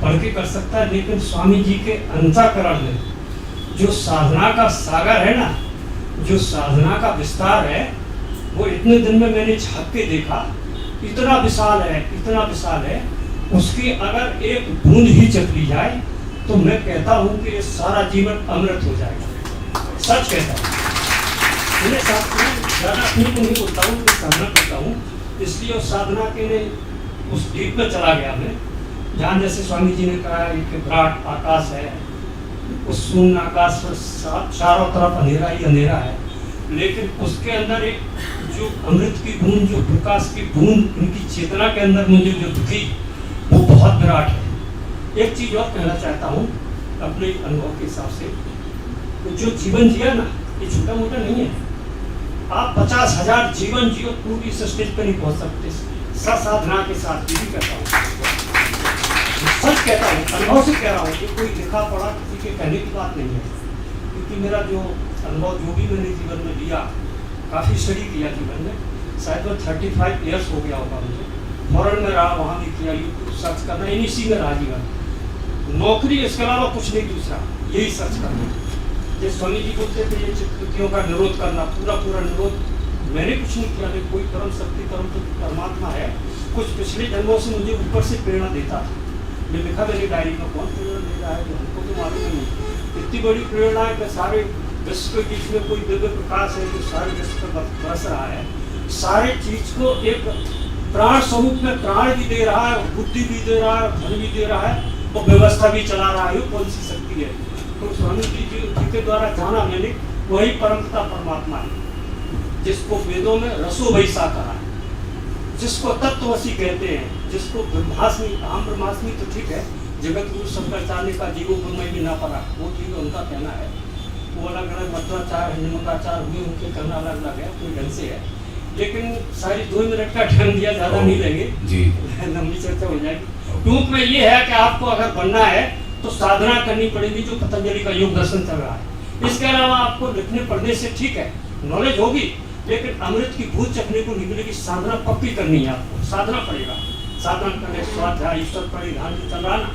पढ़ के कर सकता है, लेकिन स्वामी जी के अंतःकरण में जो साधना का सागर है ना, जो साधना का विस्तार है, वो इतने दिन में मैंने झाँक के देखा, इतना विशाल है, इतना विशाल है। उसकी अगर एक बूंद ही चख ली जाए तो मैं कहता हूँ कि ये सारा जीवन अमृत हो जाएगा। सच कहता हूँ। मैंने ज़्यादा अपनी को नहीं बोलता हूँ, मैं साधना करता हूँ, इसलिए उस साधना के लिए उस डीप में चला गया मैं, जहाँ जैसे स्वामी जी ने कहा एक विराट आकाश है, उस शून्य आकाश पर चारों तरफ अंधेरा ही अंधेरा है, लेकिन उसके अंदर एक जो अमृत की बूंद, जो प्रकाश की बूंद, उनकी चेतना के अंदर मुझे जो दिखी, वो बहुत विराट है। एक चीज और कहना चाहता हूँ अपने अनुभव के हिसाब से, तो जो जीवन जिया ना, ये छोटा मोटा नहीं है। आप 50,000 जीवन जियो, पूरी इस स्टेज पर नहीं पहुंच सकते साधना के साथ। ये भी कहता हूँ, सच कहता हूँ, अनुभव से कह रहा हूँ, ये कोई लिखा पढ़ा किसी के कहने की बात नहीं है। क्योंकि मेरा जो अनुभव जो भी मैंने जीवन में लिया, काफ़ी स्टडी किया जीवन में, शायद वो 35 ईयर्स हो गया होगा मुझे। फॉरेन में रहा, वहाँ भी किया, यूट्यूब सर्च करना, इसी में रहा जीवन। नौकरी इसके अलावा कुछ नहीं, दूसरा यही सर्च करना। जैसे स्वामी जी बोलते थे, ये चित्रकृतियों का निरोध करना, पूरा निरोध मैंने कुछ नहीं किया। नहीं कोई कर्म, शक्ति कर्म तो परमात्मा है। कुछ पिछले जन्मों से मुझे ऊपर से प्रेरणा देता था। मैं लिखा मेरी डायरी में, कौन प्रेरणा दे रहा है हमको तो मालूम नहीं। इतनी बड़ी प्रेरणा है कि सारे विश्व के बीच में कोई दिव्य प्रकाश है जो सारे विश्व पर बरस रहा है। सारे चीज को एक प्राण स्वरूप में प्राण भी दे रहा है, बुद्धि भी दे रहा है, धन भी दे रहा है, और व्यवस्था भी चला रहा है। कौन सी शक्ति है? तो स्वामी जी के द्वारा जाना मैंने, वही परमपिता परमात्मा है, जिसको वेदों में रसो वैसा कहा है, जिसको तत्वसी कहते हैं, जिसको ब्रह्मास्मि, अहम ब्रह्मास्मि तो ठीक है, जगत गुरु शंकराचार्य का जीवो ब्रह्म भी ना पड़ा, वो ठीक है, उनका कहना है। वो अलग अलग मध्वाचार्य, निमकाचार्य हुए, उनके कहना अलग अलग है, कोई ढंग से है। लेकिन सारी 2 मिनट का टाइम दिया, ज़्यादा नहीं लेंगे जी, लंबी चर्चा हो जाएगी। टूक में ये है कि आपको अगर बनना है तो साधना करनी पड़ेगी, जो पतंजलि का योग दर्शन चल रहा है। इसके अलावा आपको लिखने पढ़ने से ठीक है, नॉलेज होगी, लेकिन अमृत की भूत चखने को निकलेगी। साधना पक्की करनी है आपको, साधना पड़ेगा। साधना करने, स्वाध्याय, ईश्वर परिधान जो चल रहा ना,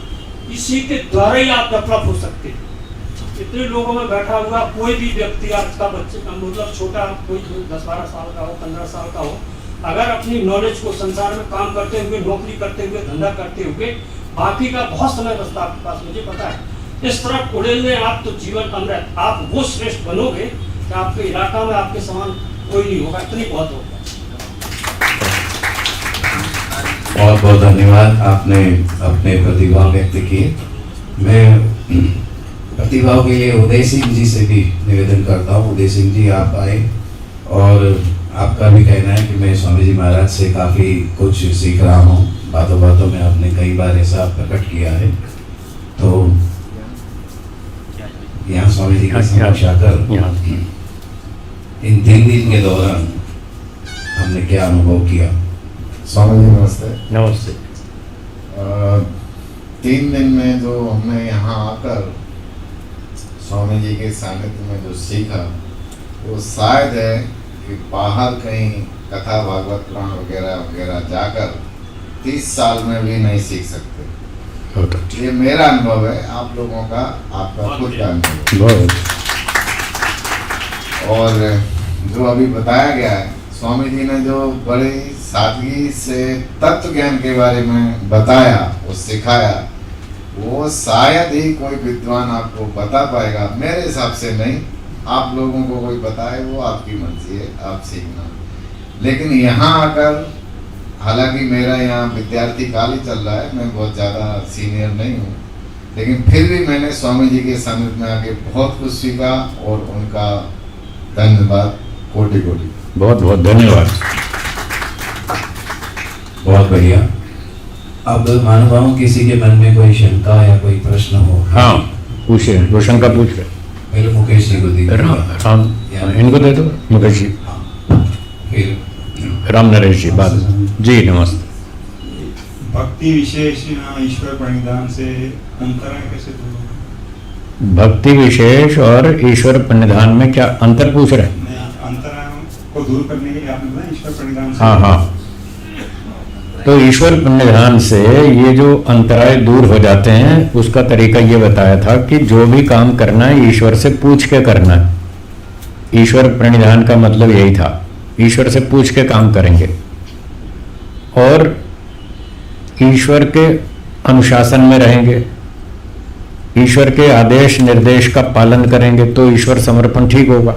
इसी के द्वारा ही आप डेवलप हो सकते हैं। इतने लोगों में बैठा हुआ कोई भी व्यक्ति, आज का बच्चे मतलब छोटा, कोई 10-12 साल का हो, 15 साल का हो, अगर अपनी नॉलेज को संसार में काम करते हुए, नौकरी करते हुए, धंधा करते हुए, बाकी का बहुत समय बचता आपके पास, मुझे पता है। इस तरह उड़ेलने आप तो जीवन अमृत, आप वो श्रेष्ठ बनोगे कि आपके इलाका में आपके समान कोई नहीं होगा, इतनी बहुत होगा। बहुत बहुत धन्यवाद, आपने अपने प्रतिभाव व्यक्त किए। मैं प्रतिभाव के लिए उदय सिंह जी से भी निवेदन करता हूँ। उदय सिंह जी, आप आए, और आपका भी कहना है कि मैं स्वामी जी महाराज से काफ़ी कुछ सीख रहा हूँ। बातों बातों में आपने कई बार ऐसा प्रकट किया है, तो यहाँ स्वामी जी के समक्ष आकर इन 3 दिन के दौरान हमने क्या अनुभव किया? स्वामी जी नमस्ते। नमस्ते। 3 दिन में जो हमने यहाँ आकर स्वामी जी के सानिध्य में जो सीखा, वो शायद है कि बाहर कहीं कथा, भागवत पुराण वगैरह वगैरह जाकर 30 साल में भी नहीं सीख सकते। ये मेरा अनुभव है, आप लोगों का, आपका खुद का अनुभव। और जो अभी बताया गया है, स्वामी जी ने जो बड़ी सादगी से तत्व ज्ञान के बारे में बताया और सिखाया, वो शायद ही कोई विद्वान आपको बता पाएगा। मेरे हिसाब से नहीं, आप लोगों को कोई बताए वो आपकी मर्जी है, आप सीखना। लेकिन यहाँ आकर, हालांकि मेरा यहाँ विद्यार्थी काल ही चल रहा है, मैं बहुत ज़्यादा सीनियर नहीं हूँ, लेकिन फिर भी मैंने स्वामी जी के सानिध्य में आके बहुत कुछ सीखा, और उनका धन्यवाद कोटि कोटि। बहुत बहुत धन्यवाद। बहुत बढ़िया। अब महानुभावों, किसी के मन में कोई शंका या कोई प्रश्न हो? हाँ, पूछे, वो शंका पूछ रहे। पहले मुकेश जी को दीजिए। राम, इनको दे दो, मुकेश जी। फिर राम नरेश जी, बात जी। नमस्ते। भक्ति विशेष ईश्वर प्रणिधान से अंतराय कैसे दूर होगा? भक्ति विशेष और ईश्वर प्रणिधान में क्या अंतर पूछ रहे हैं? अंतराय को दूर करने के लिए आपने बताया ईश्वर प्रणिधान से। हाँ हाँ, तो ईश्वर प्रणिधान से ये जो अंतराय दूर हो जाते हैं, उसका तरीका ये बताया था कि जो भी काम करना है ईश्वर से पूछ के करना है। ईश्वर प्रणिधान का मतलब यही था, ईश्वर से पूछ के काम करेंगे और ईश्वर के अनुशासन में रहेंगे, ईश्वर के आदेश निर्देश का पालन करेंगे, तो ईश्वर समर्पण ठीक होगा।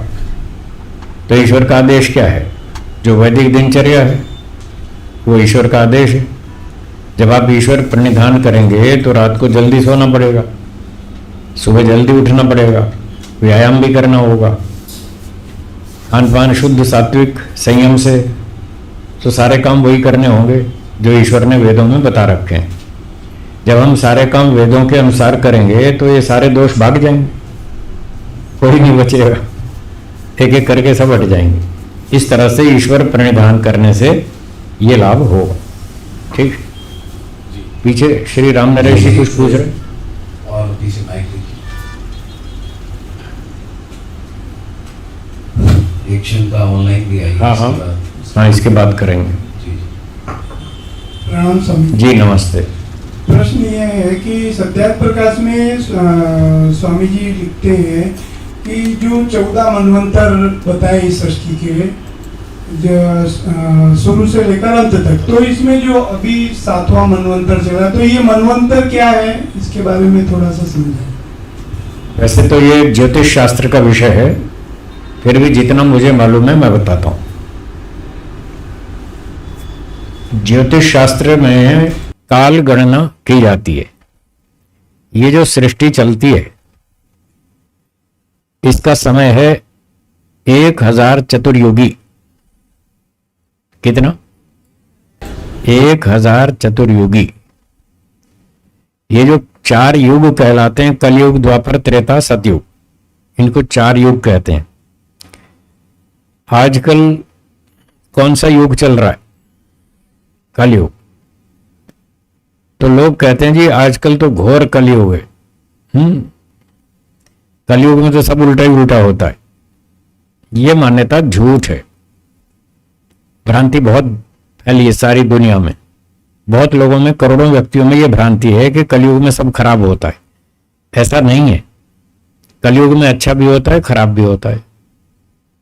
तो ईश्वर का आदेश क्या है? जो वैदिक दिनचर्या है वो ईश्वर का आदेश है। जब आप ईश्वर प्रणिधान करेंगे तो रात को जल्दी सोना पड़ेगा, सुबह जल्दी उठना पड़ेगा, व्यायाम भी करना होगा, खान पान शुद्ध सात्विक संयम से, तो सारे काम वही करने होंगे जो ईश्वर ने वेदों में बता रखे हैं। जब हम सारे काम वेदों के अनुसार करेंगे तो ये सारे दोष भाग जाएंगे, कोई नहीं बचेगा, एक एक करके सब हट जाएंगे। इस तरह से ईश्वर प्रणिधान करने से ये लाभ होगा। ठीक, पीछे श्री राम नरेश जी कुछ पूछ रहे। और पीछे माइक एक्शन का ऑनलाइन भी आई। हाँ हाँ हाँ, इसके बाद करेंगे। जी प्रणाम स्वामी जी नमस्ते। प्रश्न ये है कि सत्यार्थ प्रकाश में स्वामी जी लिखते हैं कि जो 14 मनवंतर बताए इस सृष्टि के, जो शुरू से लेकर अंत तक, तो इसमें जो अभी 7वां मनवंतर चला, तो ये मनवंतर क्या है, इसके बारे में थोड़ा सा समझाएं। वैसे तो ये ज्योतिष शास्त्र का विषय है, फिर भी जितना मुझे मालूम है मैं बताता हूं। ज्योतिष शास्त्र में काल गणना की जाती है। ये जो सृष्टि चलती है इसका समय है 1000 चतुर्युगी। कितना? 1000 चतुर्युगी। ये जो 4 युग कहलाते हैं, कलयुग, द्वापर, त्रेता, सतयुग, इनको 4 युग कहते हैं। आजकल कौन सा युग चल रहा है? कलयुग। तो लोग कहते हैं जी आजकल तो घोर कलयुग है। कलयुग में तो सब उल्टा ही उल्टा होता है। ये मान्यता झूठ है, भ्रांति बहुत फैली है सारी दुनिया में। बहुत लोगों में, करोड़ों व्यक्तियों में ये भ्रांति है कि कलयुग में सब खराब होता है। ऐसा नहीं है। कलयुग में अच्छा भी होता है, खराब भी होता है।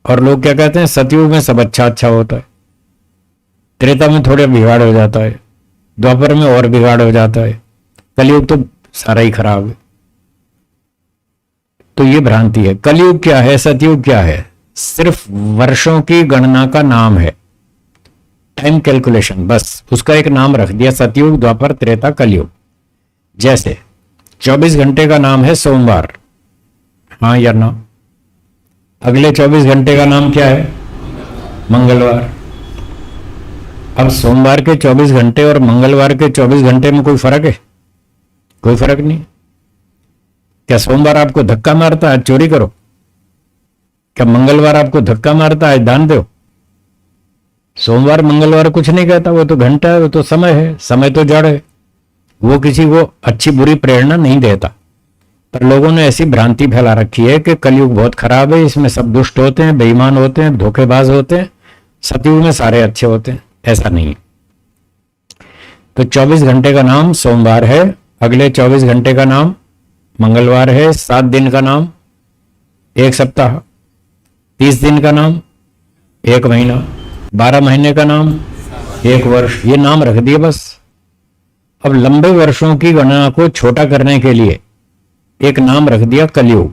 और लोग क्या कहते हैं, सतयुग में सब अच्छा अच्छा होता है, त्रेता में थोड़ा बिगाड़ हो जाता है, द्वापर में और बिगाड़ हो जाता है, कलयुग तो सारा ही खराब है। तो ये भ्रांति है। कलयुग क्या है, सतयुग क्या है? सिर्फ वर्षों की गणना का नाम है, टाइम कैलकुलेशन, बस उसका एक नाम रख दिया, सतयुग, द्वापर, त्रेता, कलयुग। जैसे 24 घंटे का नाम है सोमवार, हाँ या ना? अगले 24 घंटे का नाम क्या है? मंगलवार। अब सोमवार के 24 घंटे और मंगलवार के 24 घंटे में कोई फर्क है? कोई फर्क नहीं। क्या सोमवार आपको धक्का मारता है चोरी करो? क्या मंगलवार आपको धक्का मारता है दान दो? सोमवार मंगलवार कुछ नहीं कहता, वो तो घंटा है, वो तो समय है, समय तो जड़ है, वो किसी को अच्छी बुरी प्रेरणा नहीं देता। पर लोगों ने ऐसी भ्रांति फैला रखी है कि कलयुग बहुत खराब है, इसमें सब दुष्ट होते हैं, बेईमान होते हैं, धोखेबाज होते हैं, सतयुग में सारे अच्छे होते हैं। ऐसा नहीं है। तो 24 घंटे का नाम सोमवार है, अगले 24 घंटे का नाम मंगलवार है, 7 दिन का नाम 1 सप्ताह, 30 दिन का नाम 1 महीना, 12 महीने का नाम 1 वर्ष। ये नाम रख दिए बस। अब लंबे वर्षों की गणना को छोटा करने के लिए एक नाम रख दिया कलयुग।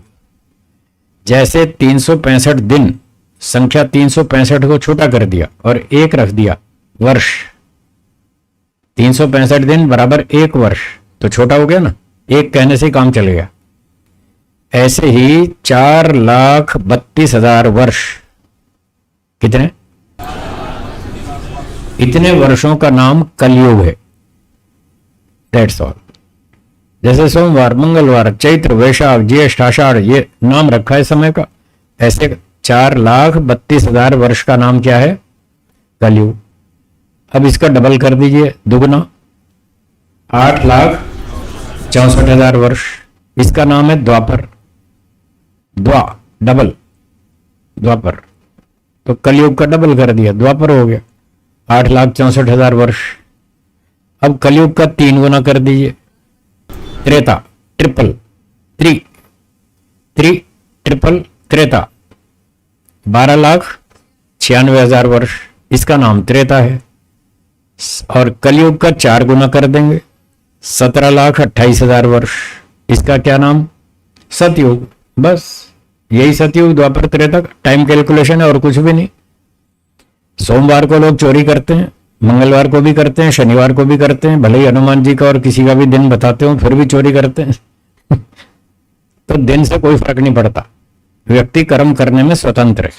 जैसे 365 दिन, संख्या 365 को छोटा कर दिया और 1 रख दिया वर्ष। 365 दिन बराबर 1 वर्ष, तो छोटा हो गया ना, 1 कहने से काम चल गया। ऐसे ही 4,32,000 वर्ष, कितने? इतने वर्षों का नाम कलयुग है। That's all. जैसे सोमवार, मंगलवार, चैत्र, वैशाख, ज्येष्ठ, आषाढ़, ये नाम रखा है समय का, ऐसे 4,32,000 वर्ष का नाम क्या है? कलयुग। अब इसका डबल कर दीजिए, दुगना, 8,64,000 वर्ष। इसका नाम है द्वापर, डबल, द्वापर। तो कलयुग का डबल कर दिया, द्वापर हो गया, 8,64,000 वर्ष। अब कलयुग का 3 गुना कर दीजिए, त्रेता, ट्रिपल, ट्रिपल त्रेता, 12,96,000 वर्ष। इसका नाम त्रेता है। और कलयुग का 4 गुना कर देंगे, 17,28,000 वर्ष। इसका क्या नाम? सतयुग। बस यही सतयुग, द्वापर, त्रेता टाइम कैलकुलेशन है और कुछ भी नहीं। सोमवार को लोग चोरी करते हैं, मंगलवार को भी करते हैं, शनिवार को भी करते हैं, भले ही हनुमान जी का और किसी का भी दिन बताते हो फिर भी चोरी करते हैं। तो दिन से कोई फर्क नहीं पड़ता। व्यक्ति कर्म करने में स्वतंत्र है।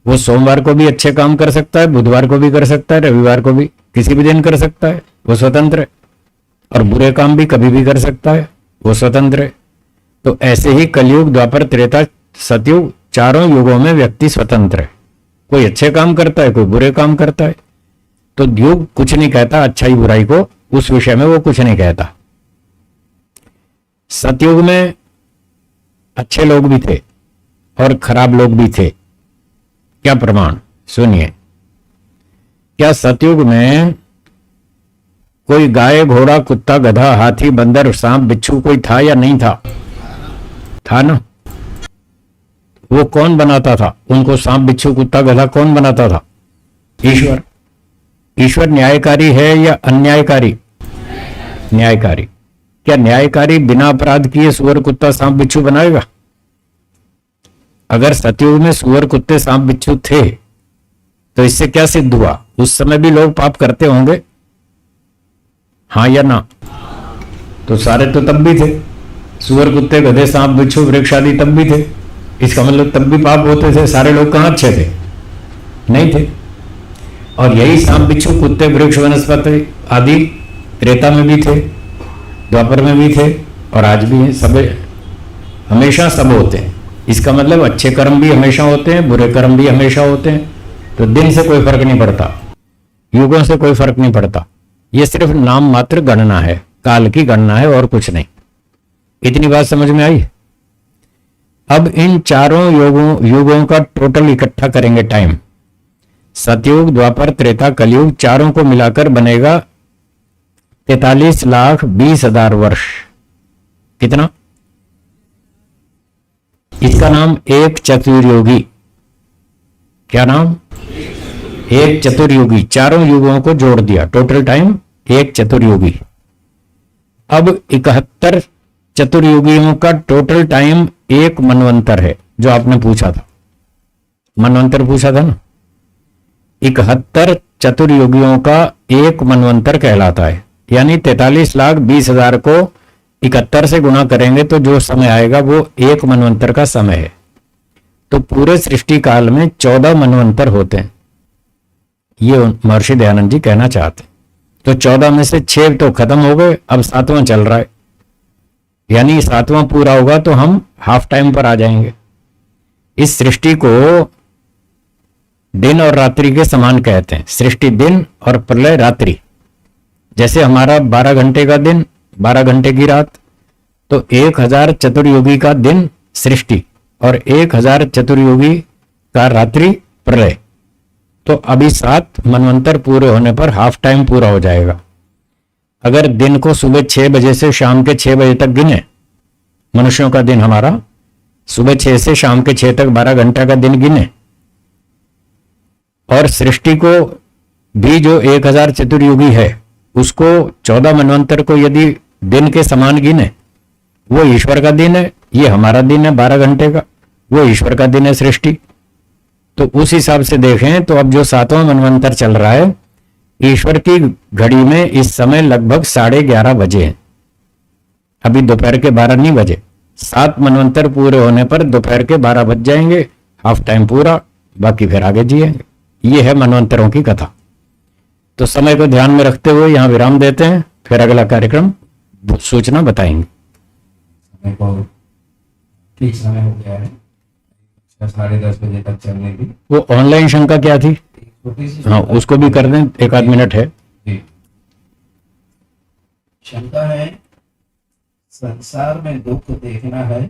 वो सोमवार को भी अच्छे काम कर सकता है, बुधवार को भी कर सकता है, रविवार को भी, किसी भी दिन कर सकता है, वो स्वतंत्र है। और बुरे काम भी कभी भी कर सकता है, वो स्वतंत्र है। तो ऐसे ही कलयुग, द्वापर, त्रेता, सतयुग, चारों युगों में व्यक्ति स्वतंत्र है। कोई अच्छे काम करता है, कोई बुरे काम करता है। तो युग कुछ नहीं कहता अच्छाई बुराई को, उस विषय में वो कुछ नहीं कहता। सतयुग में अच्छे लोग भी थे और खराब लोग भी थे। क्या प्रमाण? सुनिए। क्या सतयुग में कोई गाय, घोड़ा, कुत्ता, गधा, हाथी, बंदर, सांप, बिच्छू कोई था या नहीं था? था ना। वो कौन बनाता था उनको? सांप, बिच्छू, कुत्ता, गधा कौन बनाता था? ईश्वर। ईश्वर न्यायकारी है या अन्यायकारी? न्यायकारी। क्या न्यायकारी बिना अपराध किए सुअर, कुत्ता, सांप, बिच्छू बनाएगा? अगर सतयुग में सुअर, कुत्ते, सांप, बिच्छू थे तो इससे क्या सिद्ध हुआ? उस समय भी लोग पाप करते होंगे, हाँ या ना? तो सारे तो तब भी थे, सुअर, कुत्ते, गधे, सांप, बिच्छू, वृक्ष आदि तब भी थे। इसका मतलब तब भी पाप होते थे। सारे लोग कहां अच्छे थे? नहीं थे। और यही सांप, बिच्छू, कुत्ते, वृक्ष, वनस्पति आदि त्रेता में भी थे, द्वापर में भी थे और आज भी हैं। सब हमेशा सब होते हैं। इसका मतलब अच्छे कर्म भी हमेशा होते हैं, बुरे कर्म भी हमेशा होते हैं। तो दिन से कोई फर्क नहीं पड़ता, युगों से कोई फर्क नहीं पड़ता। ये सिर्फ नाम मात्र गणना है, काल की गणना है और कुछ नहीं। इतनी बात समझ में आई? अब इन चारों युगों का टोटल इकट्ठा करेंगे टाइम। सतयुग, द्वापर, त्रेता, कलयुग चारों को मिलाकर बनेगा 43,20,000 वर्ष। कितना? इसका नाम एक चतुर्युगी। क्या नाम? एक चतुर्युगी। चारों युगों को जोड़ दिया, टोटल टाइम एक चतुर्युगी। अब 71 चतुर्युगियों का टोटल टाइम एक मनवंतर है, जो आपने पूछा था। मनवंतर पूछा था ना। 71 चतुर्युगियों का एक मनवंतर कहलाता है। यानी 43,20,000 को 71 से गुणा करेंगे तो जो समय आएगा वो एक मनवंतर का समय है। तो पूरे सृष्टि काल में 14 मनवंतर होते हैं, ये महर्षि दयानंद जी कहना चाहते हैं। तो 14 में से 6 तो खत्म हो गए, अब 7वां चल रहा है। यानी 7वां पूरा होगा तो हम हाफ टाइम पर आ जाएंगे। इस सृष्टि को दिन और रात्रि के समान कहते हैं। सृष्टि दिन और प्रलय रात्रि। जैसे हमारा 12 घंटे का दिन, 12 घंटे की रात, तो 1000 चतुर्युगी का दिन सृष्टि और 1000 चतुर्युगी का रात्रि प्रलय। तो अभी 7 मनवंतर पूरे होने पर हाफ टाइम पूरा हो जाएगा। अगर दिन को सुबह 6 बजे से शाम के 6 बजे तक गिने, मनुष्यों का दिन हमारा सुबह 6 से शाम के 6 तक 12 घंटा का दिन गिने, और सृष्टि को भी जो 1000 चतुर्युगी है उसको 14 मनवंतर को यदि दिन के समान गिने, वो ईश्वर का दिन है, ये हमारा दिन है 12 घंटे का, वो ईश्वर का दिन है सृष्टि। तो उस हिसाब से देखें तो अब जो 7वां मनवंतर चल रहा है, ईश्वर की घड़ी में इस समय लगभग 11:30 बजे हैं। अभी दोपहर के 12 नहीं बजे। 7 मनवंतर पूरे होने पर दोपहर के 12 बज जाएंगे, हाफ टाइम पूरा, बाकी फिर आगे जिएंगे। ये है मनवंतरों की कथा। तो समय को ध्यान में रखते हुए यहाँ विराम देते हैं, फिर अगला कार्यक्रम सूचना बताएंगे। समय को ठीक समय हो गया है, 10:30 बजे तक चलने की। वो ऑनलाइन शंका क्या थी? छोटी सी हाँ, उसको भी कर दें, 1 आध मिनट है। जी। शंका है, संसार में दुख देखना है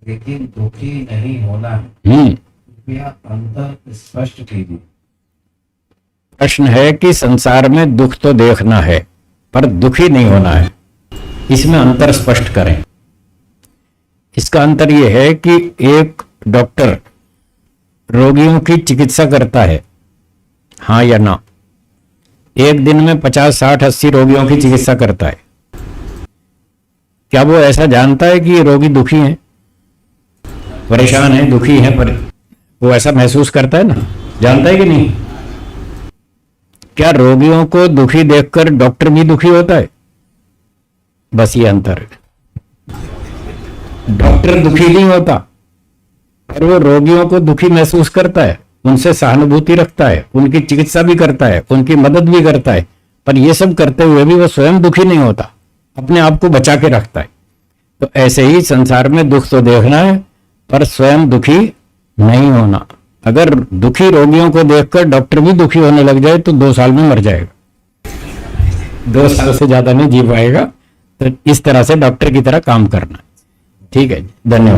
लेकिन दुखी नहीं होना है, कृपया अंतर स्पष्ट कीजिए। प्रश्न है कि संसार में दुख तो देखना है पर दुखी नहीं होना है, इसमें अंतर स्पष्ट करें। इसका अंतर यह है कि एक डॉक्टर रोगियों की चिकित्सा करता है, हाँ या ना? एक दिन में 50, 60, 80 रोगियों की चिकित्सा करता है। क्या वो ऐसा जानता है कि ये रोगी दुखी हैं, परेशान हैं, दुखी हैं, पर वो ऐसा महसूस करता है ना? जानता है कि नहीं? क्या रोगियों को दुखी देखकर डॉक्टर भी दुखी होता है? बस ये अंतर है। डॉक्टर दुखी नहीं होता पर वो रोगियों को दुखी महसूस करता है, उनसे सहानुभूति रखता है, उनकी चिकित्सा भी करता है, उनकी मदद भी करता है, पर ये सब करते हुए भी वो स्वयं दुखी नहीं होता। अपने आप को बचा के रखता है। तो ऐसे ही संसार में दुख तो देखना है पर स्वयं दुखी नहीं होना। अगर दुखी रोगियों को देखकर डॉक्टर भी दुखी होने लग जाए तो 2 साल में मर जाएगा, 2 साल से ज्यादा नहीं जी पाएगा। तो इस तरह से डॉक्टर की तरह काम करना। ठीक है, धन्यवाद।